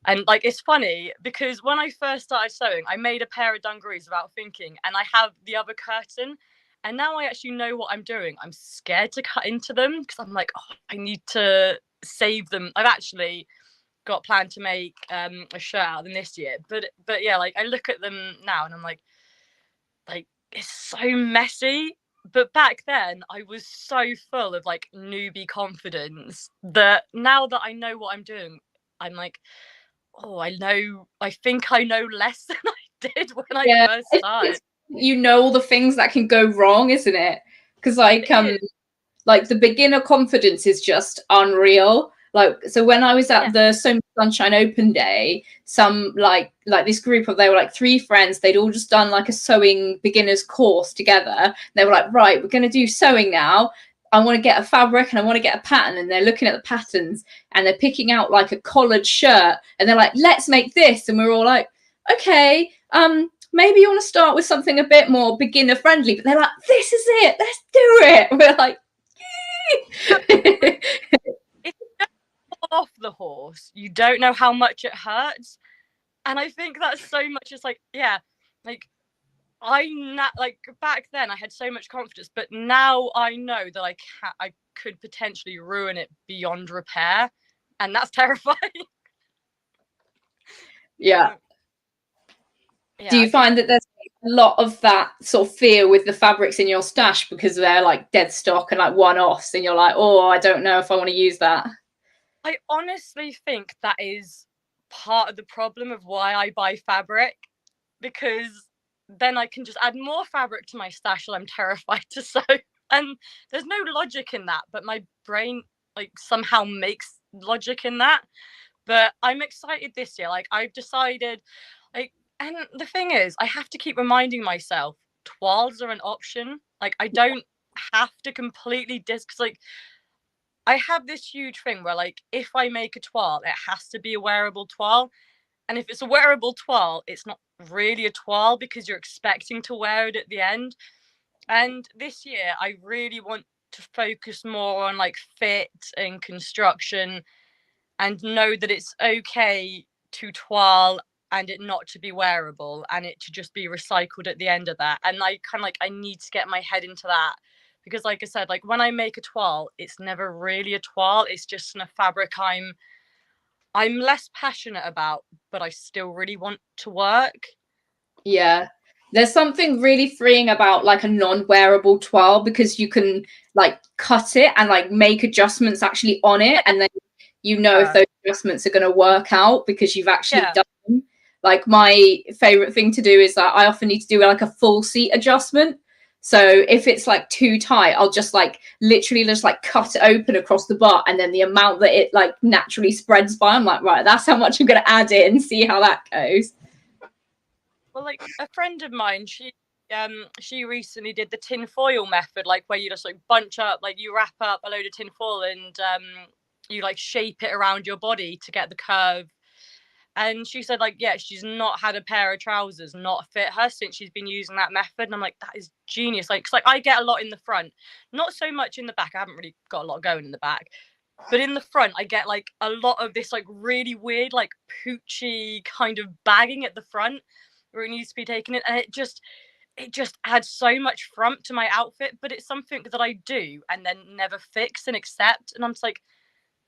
And like, it's funny because when I first started sewing, I made a pair of dungarees without thinking, and I have the other curtain. And now I actually know what I'm doing. I'm scared to cut into them because I'm like, oh, I need to save them. I've actually got planned to make a shirt out of them this year. But yeah, like I look at them now and I'm like it's so messy. But back then I was so full of like newbie confidence that now that I know what I'm doing, I'm like, oh, I think I know less than I did when I Yeah, first started. you know all the things that can go wrong, isn't it? Because It is. like the beginner confidence is just unreal. Like, so when I was Yeah. at the So Much Sunshine Open Day, some like this group of, they were like three friends, they'd all just done like a sewing beginners course together. They were like, right, we're going to do sewing now. I want to get a fabric and I want to get a pattern. And they're looking at the patterns and they're picking out like a collared shirt and they're like, let's make this. And we're all like, okay, maybe you want to start with something a bit more beginner friendly. But they're like, this is it, let's do it. We're like, If you don't fall off the horse, you don't know how much it hurts. And I think that's so much, it's like, yeah, like like back then I had so much confidence, but now I know that I could potentially ruin it beyond repair, and that's terrifying. yeah. But, Do yeah, I you think find that there's a lot of that sort of fear with the fabrics in your stash because they're like dead stock and like one-offs, and you're like, oh, I don't know if I want to use that? I honestly think that is part of the problem of why I buy fabric, because then I can just add more fabric to my stash that I'm terrified to sew. And there's no logic in that, but my brain like somehow makes logic in that. But I'm excited this year. Like I've decided, like, and the thing is, I have to keep reminding myself toiles are an option. Like I don't have to completely because like I have this huge thing where like if I make a toile, it has to be a wearable toile. And if it's a wearable toile, it's not really a toile because you're expecting to wear it at the end. And this year, I really want to focus more on like fit and construction and know that it's okay to toile and it not to be wearable and it to just be recycled at the end of that. And I kind of like, I need to get my head into that because, like I said, like when I make a toile, it's never really a toile. It's just in a fabric I'm less passionate about, but I still really want to work. Yeah. There's something really freeing about like a non-wearable toile because you can like cut it and like make adjustments actually on it, and then you know if Yeah. those adjustments are going to work out because you've actually Yeah. done them. Like my favorite thing to do is that I often need to do like a full seat adjustment. So if it's like too tight, I'll just like literally just like cut it open across the butt, and then the amount that it like naturally spreads by, I'm like, right, that's how much I'm going to add it and see how that goes. Well, like a friend of mine, she recently did the tin foil method, like where you just like bunch up, like you wrap up a load of tin foil and you like shape it around your body to get the curve. And she said, like, yeah, she's not had a pair of trousers not fit her since she's been using that method. And I'm like, that is genius. Like, 'cause, like I get a lot in the front, not so much in the back. I haven't really got a lot going in the back, but in the front, I get like a lot of this like really weird, like poochy kind of bagging at the front where it needs to be taken in, and it just adds so much front to my outfit. But it's something that I do and then never fix and accept. And I'm just like,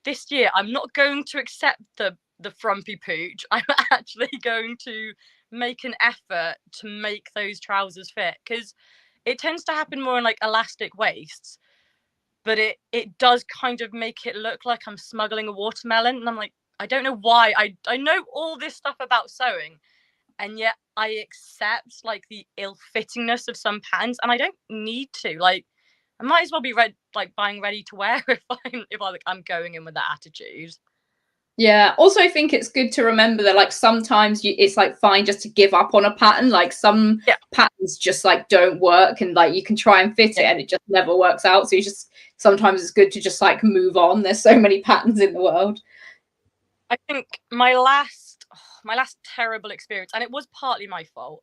this year I'm not going to accept the frumpy pooch, I'm actually going to make an effort to make those trousers fit, because it tends to happen more in like elastic waists, but it does kind of make it look like I'm smuggling a watermelon. And I'm like, I don't know why. I know all this stuff about sewing, and yet I accept like the ill-fittingness of some patterns, and I don't need to. Like, I might as well be buying ready to wear I'm going in with that attitude. Yeah. Also, I think it's good to remember that like sometimes it's like fine just to give up on a pattern. Like some Yeah. patterns just like don't work, and like you can try and fit it and it just never works out. So you just sometimes it's good to just like move on. There's so many patterns in the world. I think my last terrible experience, and it was partly my fault,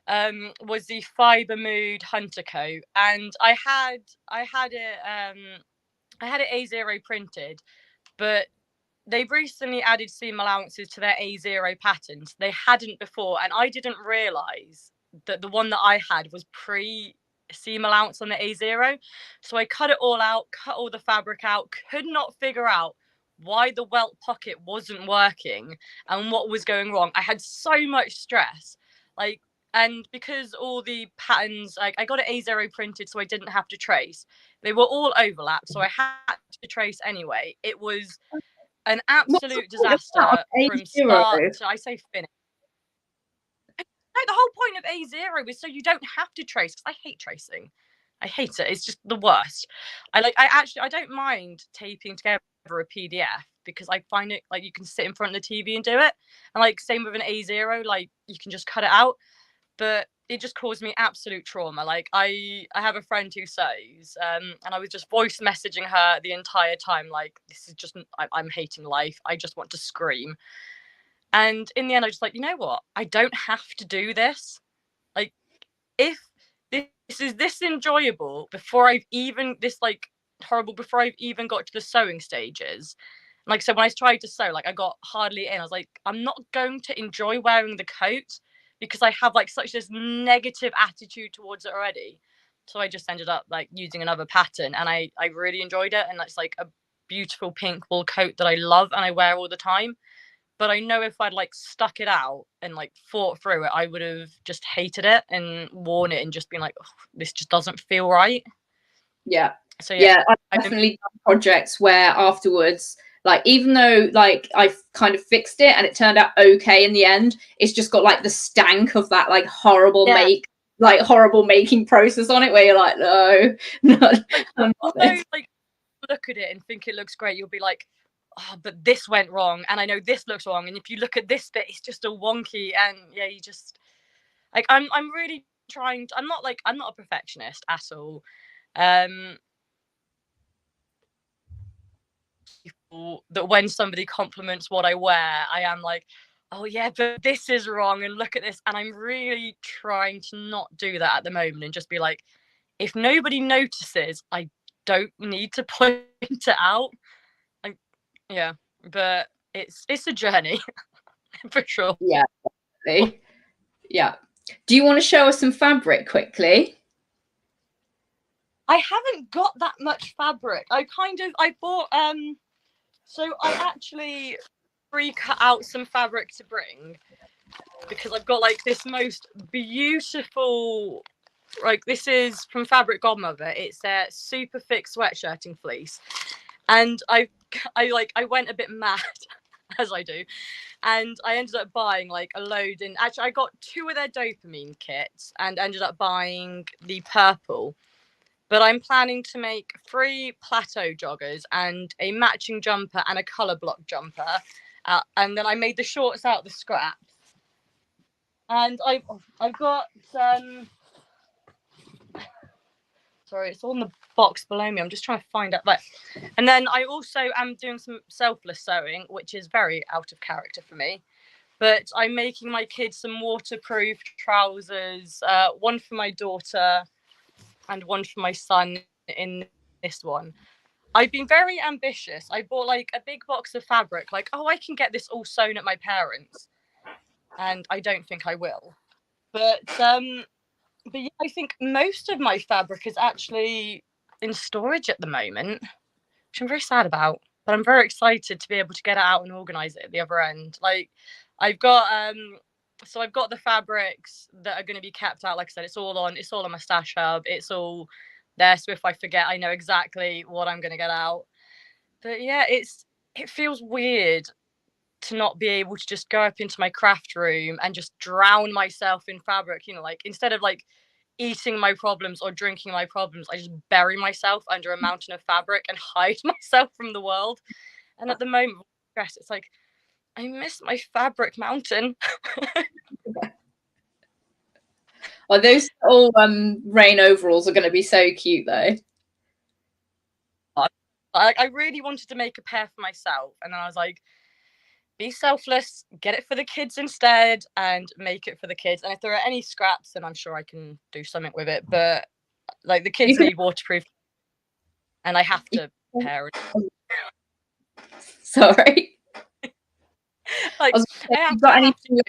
was the Fiber Mood Hunter coat, and I had it A0 printed, but they've recently added seam allowances to their A0 patterns. They hadn't before, and I didn't realise that the one that I had was pre seam allowance on the A0. So I cut it all out, cut all the fabric out, could not figure out why the welt pocket wasn't working and what was going wrong. I had so much stress. Like, and because all the patterns, like I got it A0 printed so I didn't have to trace. They were all overlapped, so I had to trace anyway. It was an absolute disaster from start to, I say, finish. Like, the whole point of A0 is so you don't have to trace, because I hate tracing. I hate it. It's just the worst. I don't mind taping together a PDF, because I find it like you can sit in front of the TV and do it. And like same with an A0, like you can just cut it out. But it just caused me absolute trauma. Like I have a friend who sews, and I was just voice messaging her the entire time, like, this is just, I'm hating life. I just want to scream. And in the end, I was just like, you know what? I don't have to do this. Like, if this is this enjoyable before I've even this like horrible before I've even got to the sewing stages. Like, so when I tried to sew, like I got hardly in. I was like, I'm not going to enjoy wearing the coat because I have like such this negative attitude towards it already. So I just ended up like using another pattern, and I really enjoyed it. And it's like a beautiful pink wool coat that I love and I wear all the time. But I know if I'd like stuck it out and like fought through it, I would have just hated it and worn it and just been like, oh, this just doesn't feel right. Yeah. So yeah, I've definitely done projects where afterwards, like even though like I kind of fixed it and it turned out okay in the end, it's just got like the stank of that like horrible making process on it, where you're like, no, although like look at it and think it looks great, you'll be like, oh, but this went wrong, and I know this looks wrong, and if you look at this bit, it's just a wonky, and yeah, you just like I'm really trying to, I'm not a perfectionist at all. That when somebody compliments what I wear, I am like, oh yeah, but this is wrong, and look at this. And I'm really trying to not do that at the moment, and just be like, if nobody notices, I don't need to point it out. Like, yeah, but it's a journey for sure. Yeah, definitely. Yeah. Do you want to show us some fabric quickly? I haven't got that much fabric. I bought so I actually pre-cut out some fabric to bring, because I've got like this most beautiful, like, this is from Fabric Godmother. It's a super thick sweatshirting fleece, and I went a bit mad as I do, and I ended up buying like a load. And actually I got 2 of their dopamine kits and ended up buying the purple. But I'm planning to make 3 plateau joggers and a matching jumper and a colour block jumper. And then I made the shorts out of the scraps. And I've got sorry, it's on the box below me. I'm just trying to find out. Right. And then I also am doing some selfless sewing, which is very out of character for me. But I'm making my kids some waterproof trousers, one for my daughter and one for my son in this one. I've been very ambitious. I bought like a big box of fabric, like, oh, I can get this all sewn at my parents'. And I don't think I will. But yeah, I think most of my fabric is actually in storage at the moment, which I'm very sad about. but I'm very excited to be able to get it out and organize it at the other end. Like, I've got I've got the fabrics that are going to be kept out. Like I said, it's all on my stash hub. It's all there, so if I forget, I know exactly what I'm going to get out. But yeah, it feels weird to not be able to just go up into my craft room and just drown myself in fabric. You know, like, instead of like eating my problems or drinking my problems, I just bury myself under a mountain of fabric and hide myself from the world. And at the moment, stress, it's like, I miss my fabric mountain. Oh, those all rain overalls are going to be so cute, though. I really wanted to make a pair for myself, and then I was like, be selfless, get it for the kids instead, and make it for the kids. And if there are any scraps, then I'm sure I can do something with it. But like, the kids need waterproof, and I have to pair it. Sorry. Like, I have you've got to, anything?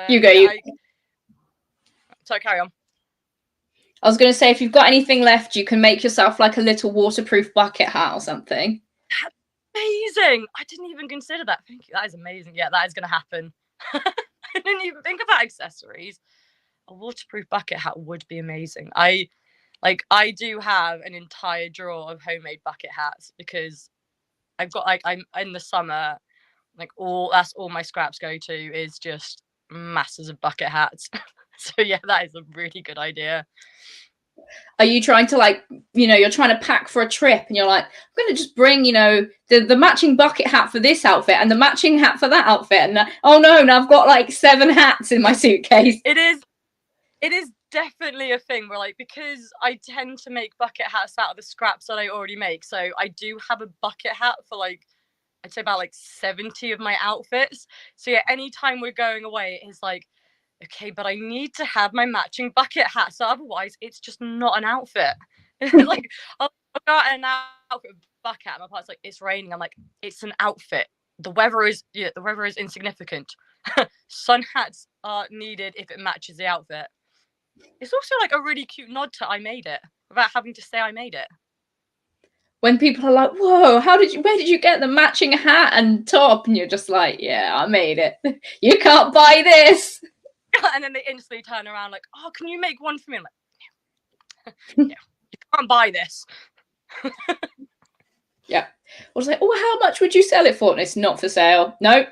You go. Yeah, so carry on. I was going to say, if you've got anything left, you can make yourself like a little waterproof bucket hat or something. Amazing! I didn't even consider that. Thank you. That is amazing. Yeah, that is going to happen. I didn't even think about accessories. A waterproof bucket hat would be amazing. I do have an entire drawer of homemade bucket hats, because I've got, like, I'm in the summer, like, that's all my scraps go to is just masses of bucket hats. So yeah, that is a really good idea. Are you trying to, like, you're trying to pack for a trip and you're like, I'm going to just bring, the matching bucket hat for this outfit and the matching hat for that outfit. And oh no, now I've got like 7 hats in my suitcase. It is definitely a thing where, like, because I tend to make bucket hats out of the scraps that I already make. So I do have a bucket hat for, like, I'd say about like 70 of my outfits. So yeah, anytime we're going away, it's like, okay, but I need to have my matching bucket hat. So otherwise, it's just not an outfit. Like, I'll go out in an outfit with a bucket hat. My partner's like, it's raining. I'm like, it's an outfit. The weather is insignificant. Sun hats are needed if it matches the outfit. It's also like a really cute nod to I made it without having to say I made it. When people are like, whoa, where did you get the matching hat and top? And you're just like, yeah, I made it. You can't buy this. And then they instantly turn around like, oh, can you make one for me? I'm like, no, you can't buy this. Yeah. I was like, oh, how much would you sell it for? And it's not for sale. No.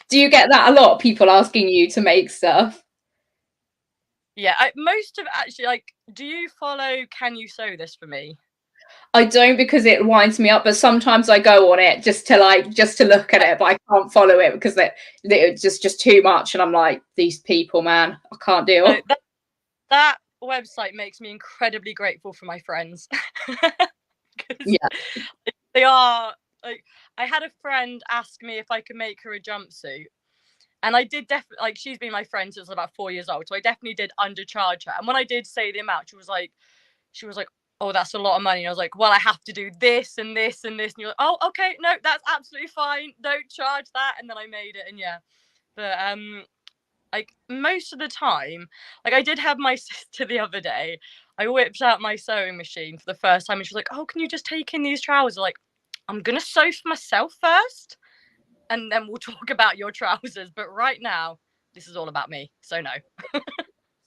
Do you get that a lot? People asking you to make stuff? Yeah, most of actually, like, do you follow Can You Sew This For Me? I don't, because it winds me up, but sometimes I go on it just to look at it, but I can't follow it because it's just too much, and I'm like, these people, man, I can't deal. No, that website makes me incredibly grateful for my friends. Yeah, they are, like, I had a friend ask me if I could make her a jumpsuit, and I did definitely, like, she's been my friend since about 4 years old, so I definitely did undercharge her. And when I did say the amount, she was like, oh, that's a lot of money. And I was like, well, I have to do this and this and this. And you're like, oh, okay, no, that's absolutely fine. Don't charge that. And then I made it. And yeah, but like, most of the time, like, I did have my sister the other day. I whipped out my sewing machine for the first time, and she was like, oh, can you just take in these trousers? Like, I'm gonna sew for myself first, and then we'll talk about your trousers. But right now, this is all about me. So no.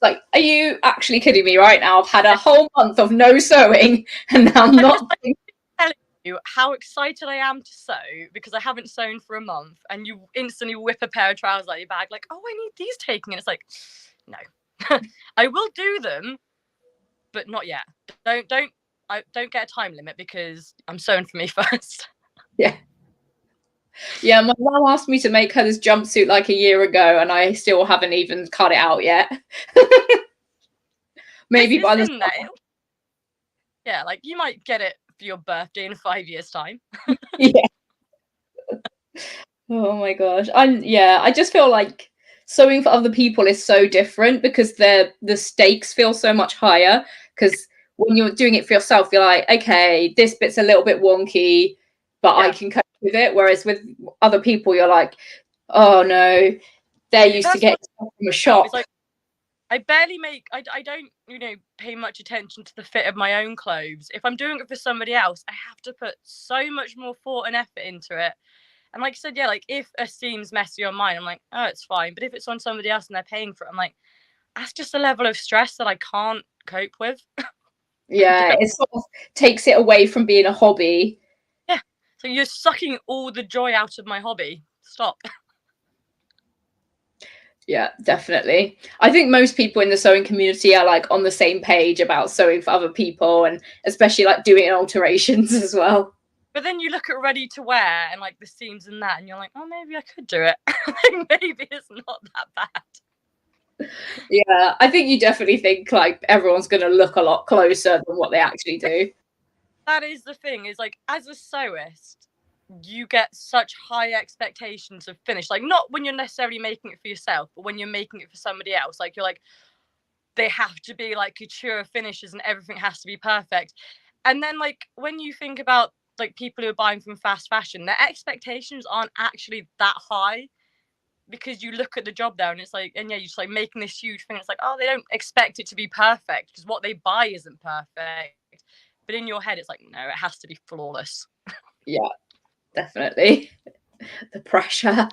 like, are you actually kidding me right now? I've had a whole month of no sewing, and now I'm not. Telling you how excited I am to sew because I haven't sewn for a month, and you instantly whip a pair of trousers out of your bag, like, oh, I need these taking. And it's like, no. I will do them, but not yet. Don't get a time limit, because I'm sewing for me first. Yeah. Yeah, my mum asked me to make her this jumpsuit like a year ago, and I still haven't even cut it out yet. Maybe by the summer. Yeah, like, you might get it for your birthday in 5 years' time. Yeah. Oh my gosh. I just feel like sewing for other people is so different, because the stakes feel so much higher, because when you're doing it for yourself, you're like, okay, this bit's a little bit wonky, but I can cope with it. Whereas with other people, you're like, oh no, they're used to getting stuff from a shop. It's like, I barely make, I don't, pay much attention to the fit of my own clothes. If I'm doing it for somebody else, I have to put so much more thought and effort into it. And like I said, yeah, like if a seam's messy on mine, I'm like, oh, it's fine. But if it's on somebody else and they're paying for it, I'm like, that's just a level of stress that I can't cope with. Yeah, it sort of takes it away from being a hobby. Yeah. So you're sucking all the joy out of my hobby. Stop. Yeah, definitely. I think most people in the sewing community are like on the same page about sewing for other people, and especially like doing alterations as well. But then you look at ready to wear and like the seams and that, and you're like, oh, maybe I could do it. Like, maybe it's not that bad. Yeah, I think you definitely think like everyone's going to look a lot closer than what they actually do. That is the thing, is like, as a sewist, you get such high expectations of finish. Like, not when you're necessarily making it for yourself, but when you're making it for somebody else. Like, you're like, they have to be like couture finishes and everything has to be perfect. And then like when you think about like people who are buying from fast fashion, their expectations aren't actually that high, because you look at the job there and it's like, and yeah, you're just like making this huge thing. It's like, oh, they don't expect it to be perfect because what they buy isn't perfect. But in your head, it's like, no, it has to be flawless. Yeah, definitely. The pressure.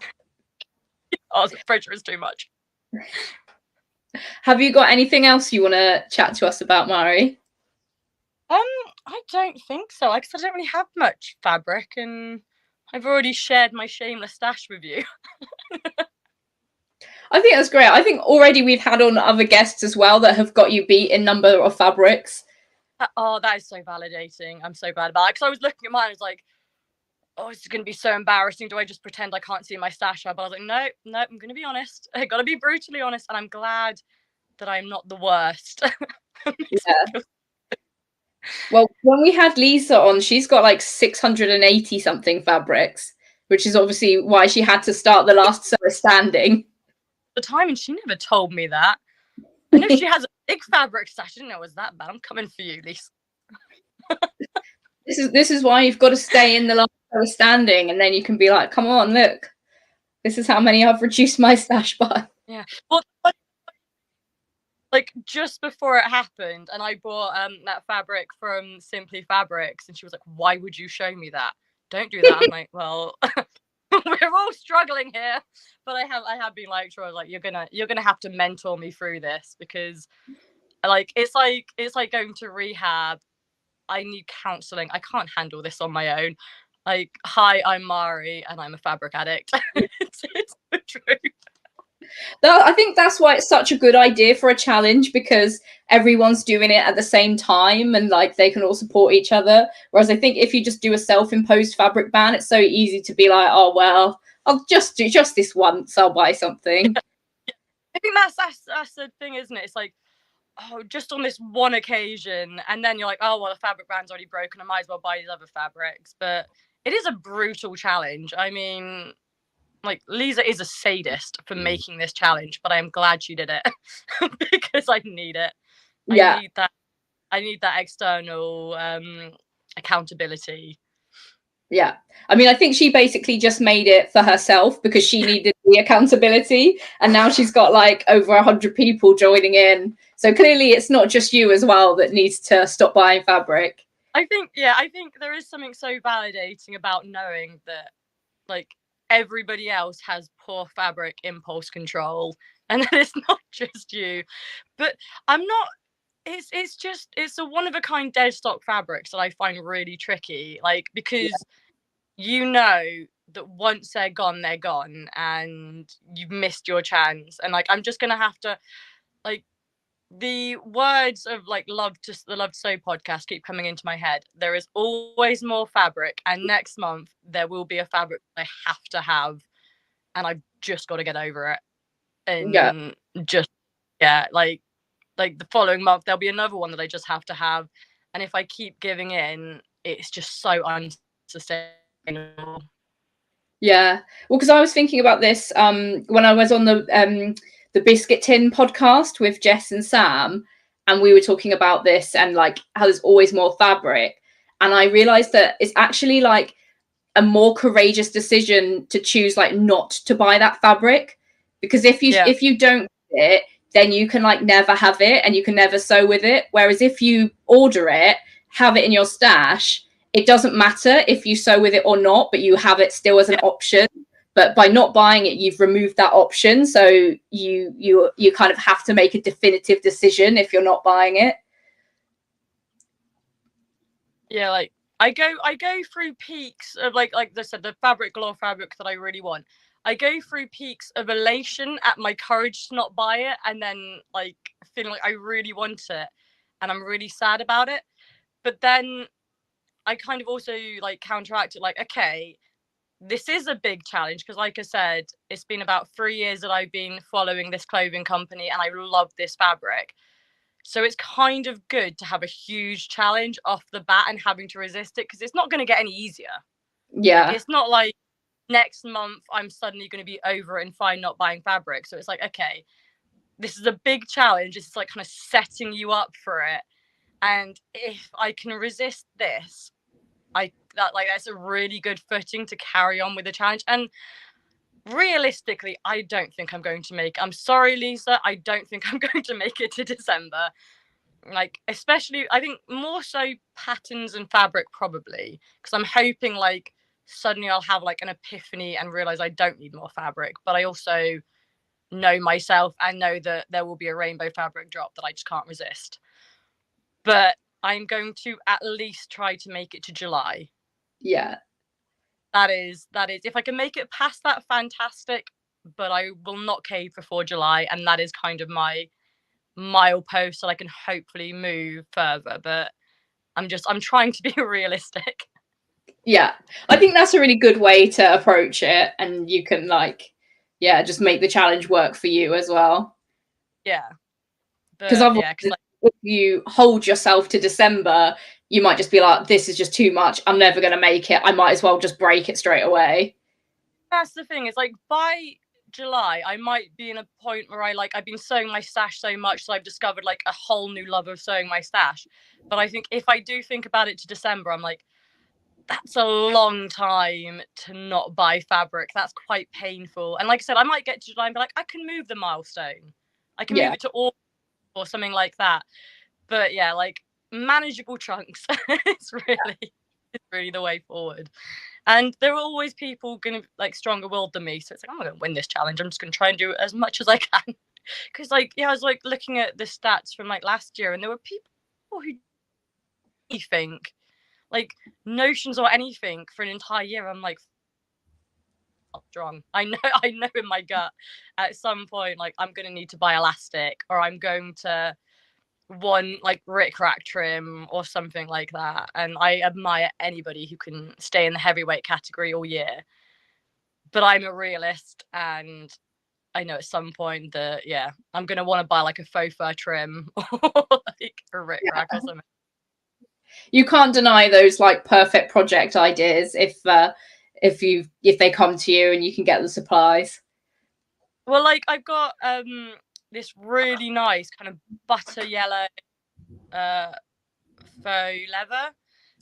Oh, the pressure is too much. Have you got anything else you want to chat to us about, Mari? I don't think so. Like, I don't really have much fabric, and I've already shared my shameless stash with you. I think that's great. I think already we've had on other guests as well that have got you beat in number of fabrics. Oh, that is so validating. I'm so glad about it. Because I was looking at mine, I was like, oh, it's going to be so embarrassing. Do I just pretend I can't see my stash up? But I was like, no, I'm going to be honest. I got to be brutally honest. And I'm glad that I'm not the worst. Yeah. Well, when we had Lisa on, she's got like 680 something fabrics, which is obviously why she had to start the last sewer standing. The time, and she never told me that. I know she has a big fabric stash. I didn't know it was that bad. I'm coming for you, Lisa. This is why you've got to stay in the last sewer standing, and then you can be like, come on, look, this is how many I've reduced my stash by. Yeah. Well, like just before it happened, and I bought that fabric from Simply Fabrics, and she was like, why would you show me that? Don't do that. I'm like, well, we're all struggling here. But I have been like, sure, like you're gonna have to mentor me through this, because like it's like going to rehab. I need counseling. I can't handle this on my own. Like, hi, I'm Mari and I'm a fabric addict. It's the truth. I think that's why it's such a good idea for a challenge, because everyone's doing it at the same time and like they can all support each other. Whereas I think if you just do a self-imposed fabric ban, it's so easy to be like, oh, well, I'll just do just this once. I'll buy something. I think that's the thing, isn't it? It's like, oh, just on this one occasion, and then you're like, oh, well, the fabric brand's already broken. I might as well buy these other fabrics. But it is a brutal challenge. I mean, like, Lisa is a sadist for making this challenge, but I am glad she did it because I need it. Yeah. I need that external accountability. Yeah. I mean, I think she basically just made it for herself because she needed the accountability. And now she's got like over 100 people joining in. So clearly it's not just you as well that needs to stop buying fabric. I think there is something so validating about knowing that like everybody else has poor fabric impulse control and that it's not just you. But I'm not, it's a one of a kind dead stock fabrics that I find really tricky, like, because you know that once they're gone and you've missed your chance. And like, I'm just gonna have to, like, the words of like the Love to Sew podcast keep coming into my head. There is always more fabric, and next month there will be a fabric I have to have, and I've just got to get over it. And like the following month there'll be another one that I just have to have, and if I keep giving in, it's just so unsustainable. Yeah, well, because I was thinking about this when I was on the Biscuit Tin podcast with Jess and Sam, and we were talking about this and like how there's always more fabric, and I realized that it's actually like a more courageous decision to choose like not to buy that fabric, because if you don't get it, then you can like never have it and you can never sew with it. Whereas if you order it, have it in your stash, it doesn't matter if you sew with it or not, but you have it still as an option. But by not buying it, you've removed that option. So you kind of have to make a definitive decision if you're not buying it. Yeah, like I go through peaks of like I said, the fabric galore fabric that I really want. I go through peaks of elation at my courage to not buy it, and then like feeling like I really want it and I'm really sad about it. But then I kind of also like counteract it, like, okay, this is a big challenge because, like I said, it's been about 3 years that I've been following this clothing company and I love this fabric. So it's kind of good to have a huge challenge off the bat and having to resist it because it's not going to get any easier. Yeah. Like, it's not like next month I'm suddenly going to be over it and fine not buying fabric. So it's like, okay, this is a big challenge. It's like kind of setting you up for it. And if I can resist this, that's a really good footing to carry on with the challenge. And realistically, I don't think I'm going to I'm sorry, Lisa, I don't think I'm going to make it to December. Like, especially, I think more so patterns and fabric probably, because I'm hoping like suddenly I'll have like an epiphany and realize I don't need more fabric. But I also know myself and know that there will be a rainbow fabric drop that I just can't resist. But I'm going to at least try to make it to July. Yeah. That is if I can make it past that, fantastic, but I will not cave before July, and that is kind of my milepost so I can hopefully move further. But I'm trying to be realistic. Yeah, I think that's a really good way to approach it, and you can like, yeah, just make the challenge work for you as well. Yeah, Because but yeah, like, if you hold yourself to December, you might just be like, this is just too much. I'm never going to make it. I might as well just break it straight away. That's the thing. It's like by July, I might be in a point where I've been sewing my stash so much, so I've discovered like a whole new love of sewing my stash. But I think if I do think about it to December, I'm like, that's a long time to not buy fabric. That's quite painful. And like I said, I might get to July and be like, I can move the milestone. I can move it to August or something like that. But yeah, like manageable chunks. it's really the way forward. And there are always people going to like stronger willed than me. So it's like, I'm not going to win this challenge. I'm just going to try and do as much as I can. Because like, yeah, I was like looking at the stats from like last year and there were people who think like notions or anything for an entire year. I'm like, strong. I know in my gut at some point, like I'm going to need to buy elastic or I'm going to want like rick rack trim or something like that. And I admire anybody who can stay in the heavyweight category all year. But I'm a realist and I know at some point that, yeah, I'm going to want to buy like a faux fur trim or like a rick rack or something. You can't deny those like perfect project ideas if they come to you and you can get the supplies. Well, like I've got this really nice kind of butter yellow faux leather,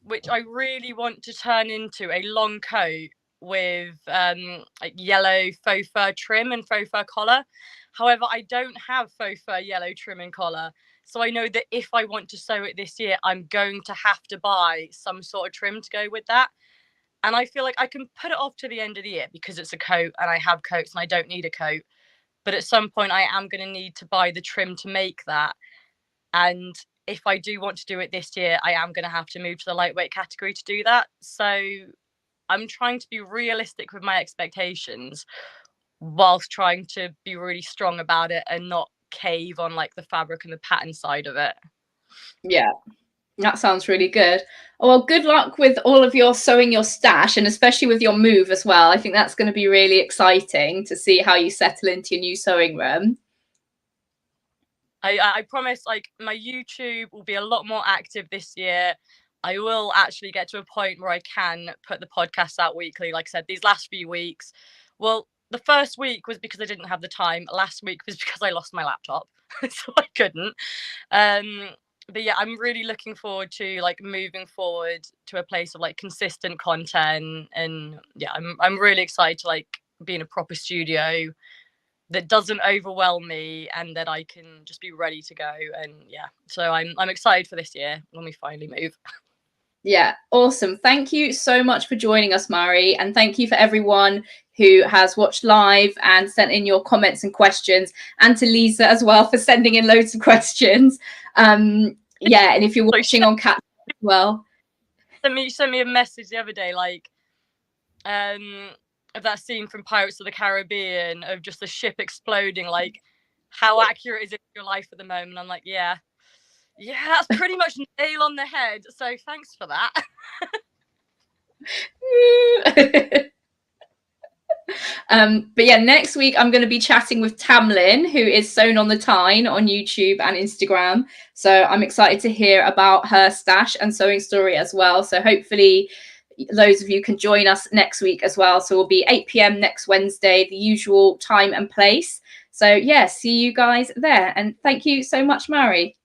which I really want to turn into a long coat with like yellow faux fur trim and faux fur collar. However, I don't have faux fur yellow trim and collar. So I know that if I want to sew it this year, I'm going to have to buy some sort of trim to go with that. And I feel like I can put it off to the end of the year because it's a coat and I have coats and I don't need a coat. But at some point, I am going to need to buy the trim to make that. And if I do want to do it this year, I am going to have to move to the lightweight category to do that. So I'm trying to be realistic with my expectations whilst trying to be really strong about it and not cave on like the fabric and the pattern side of it. Yeah, that sounds really good. Oh, well, good luck with all of your sewing your stash and especially with your move as well. I think that's going to be really exciting to see how you settle into your new sewing room. I promise like my YouTube will be a lot more active this year. I will actually get to a point where I can put the podcast out weekly. Like I said, these last few weeks, well, the first week was because I didn't have the time. Last week was because I lost my laptop, so I couldn't. But yeah, I'm really looking forward to like moving forward to a place of like consistent content. And yeah, I'm really excited to like be in a proper studio that doesn't overwhelm me, and that I can just be ready to go. And yeah, so I'm excited for this year when we finally move. Yeah, awesome. Thank you so much for joining us, Mari, and thank you for everyone who has watched live and sent in your comments and questions, and to Lisa as well for sending in loads of questions. Yeah, and if you're watching on Cat as well, You sent me a message the other day, like of that scene from Pirates of the Caribbean of just the ship exploding. Like, how accurate is it in your life at the moment? I'm like, yeah, that's pretty much nail on the head. So thanks for that. But yeah, next week I'm going to be chatting with Tamlin, who is Sewn on the Tyne on YouTube and Instagram. So I'm excited to hear about her stash and sewing story as well. So hopefully those of you can join us next week as well. So we'll be 8 p.m. next Wednesday, the usual time and place. So yeah, see you guys there. And thank you so much, Mari.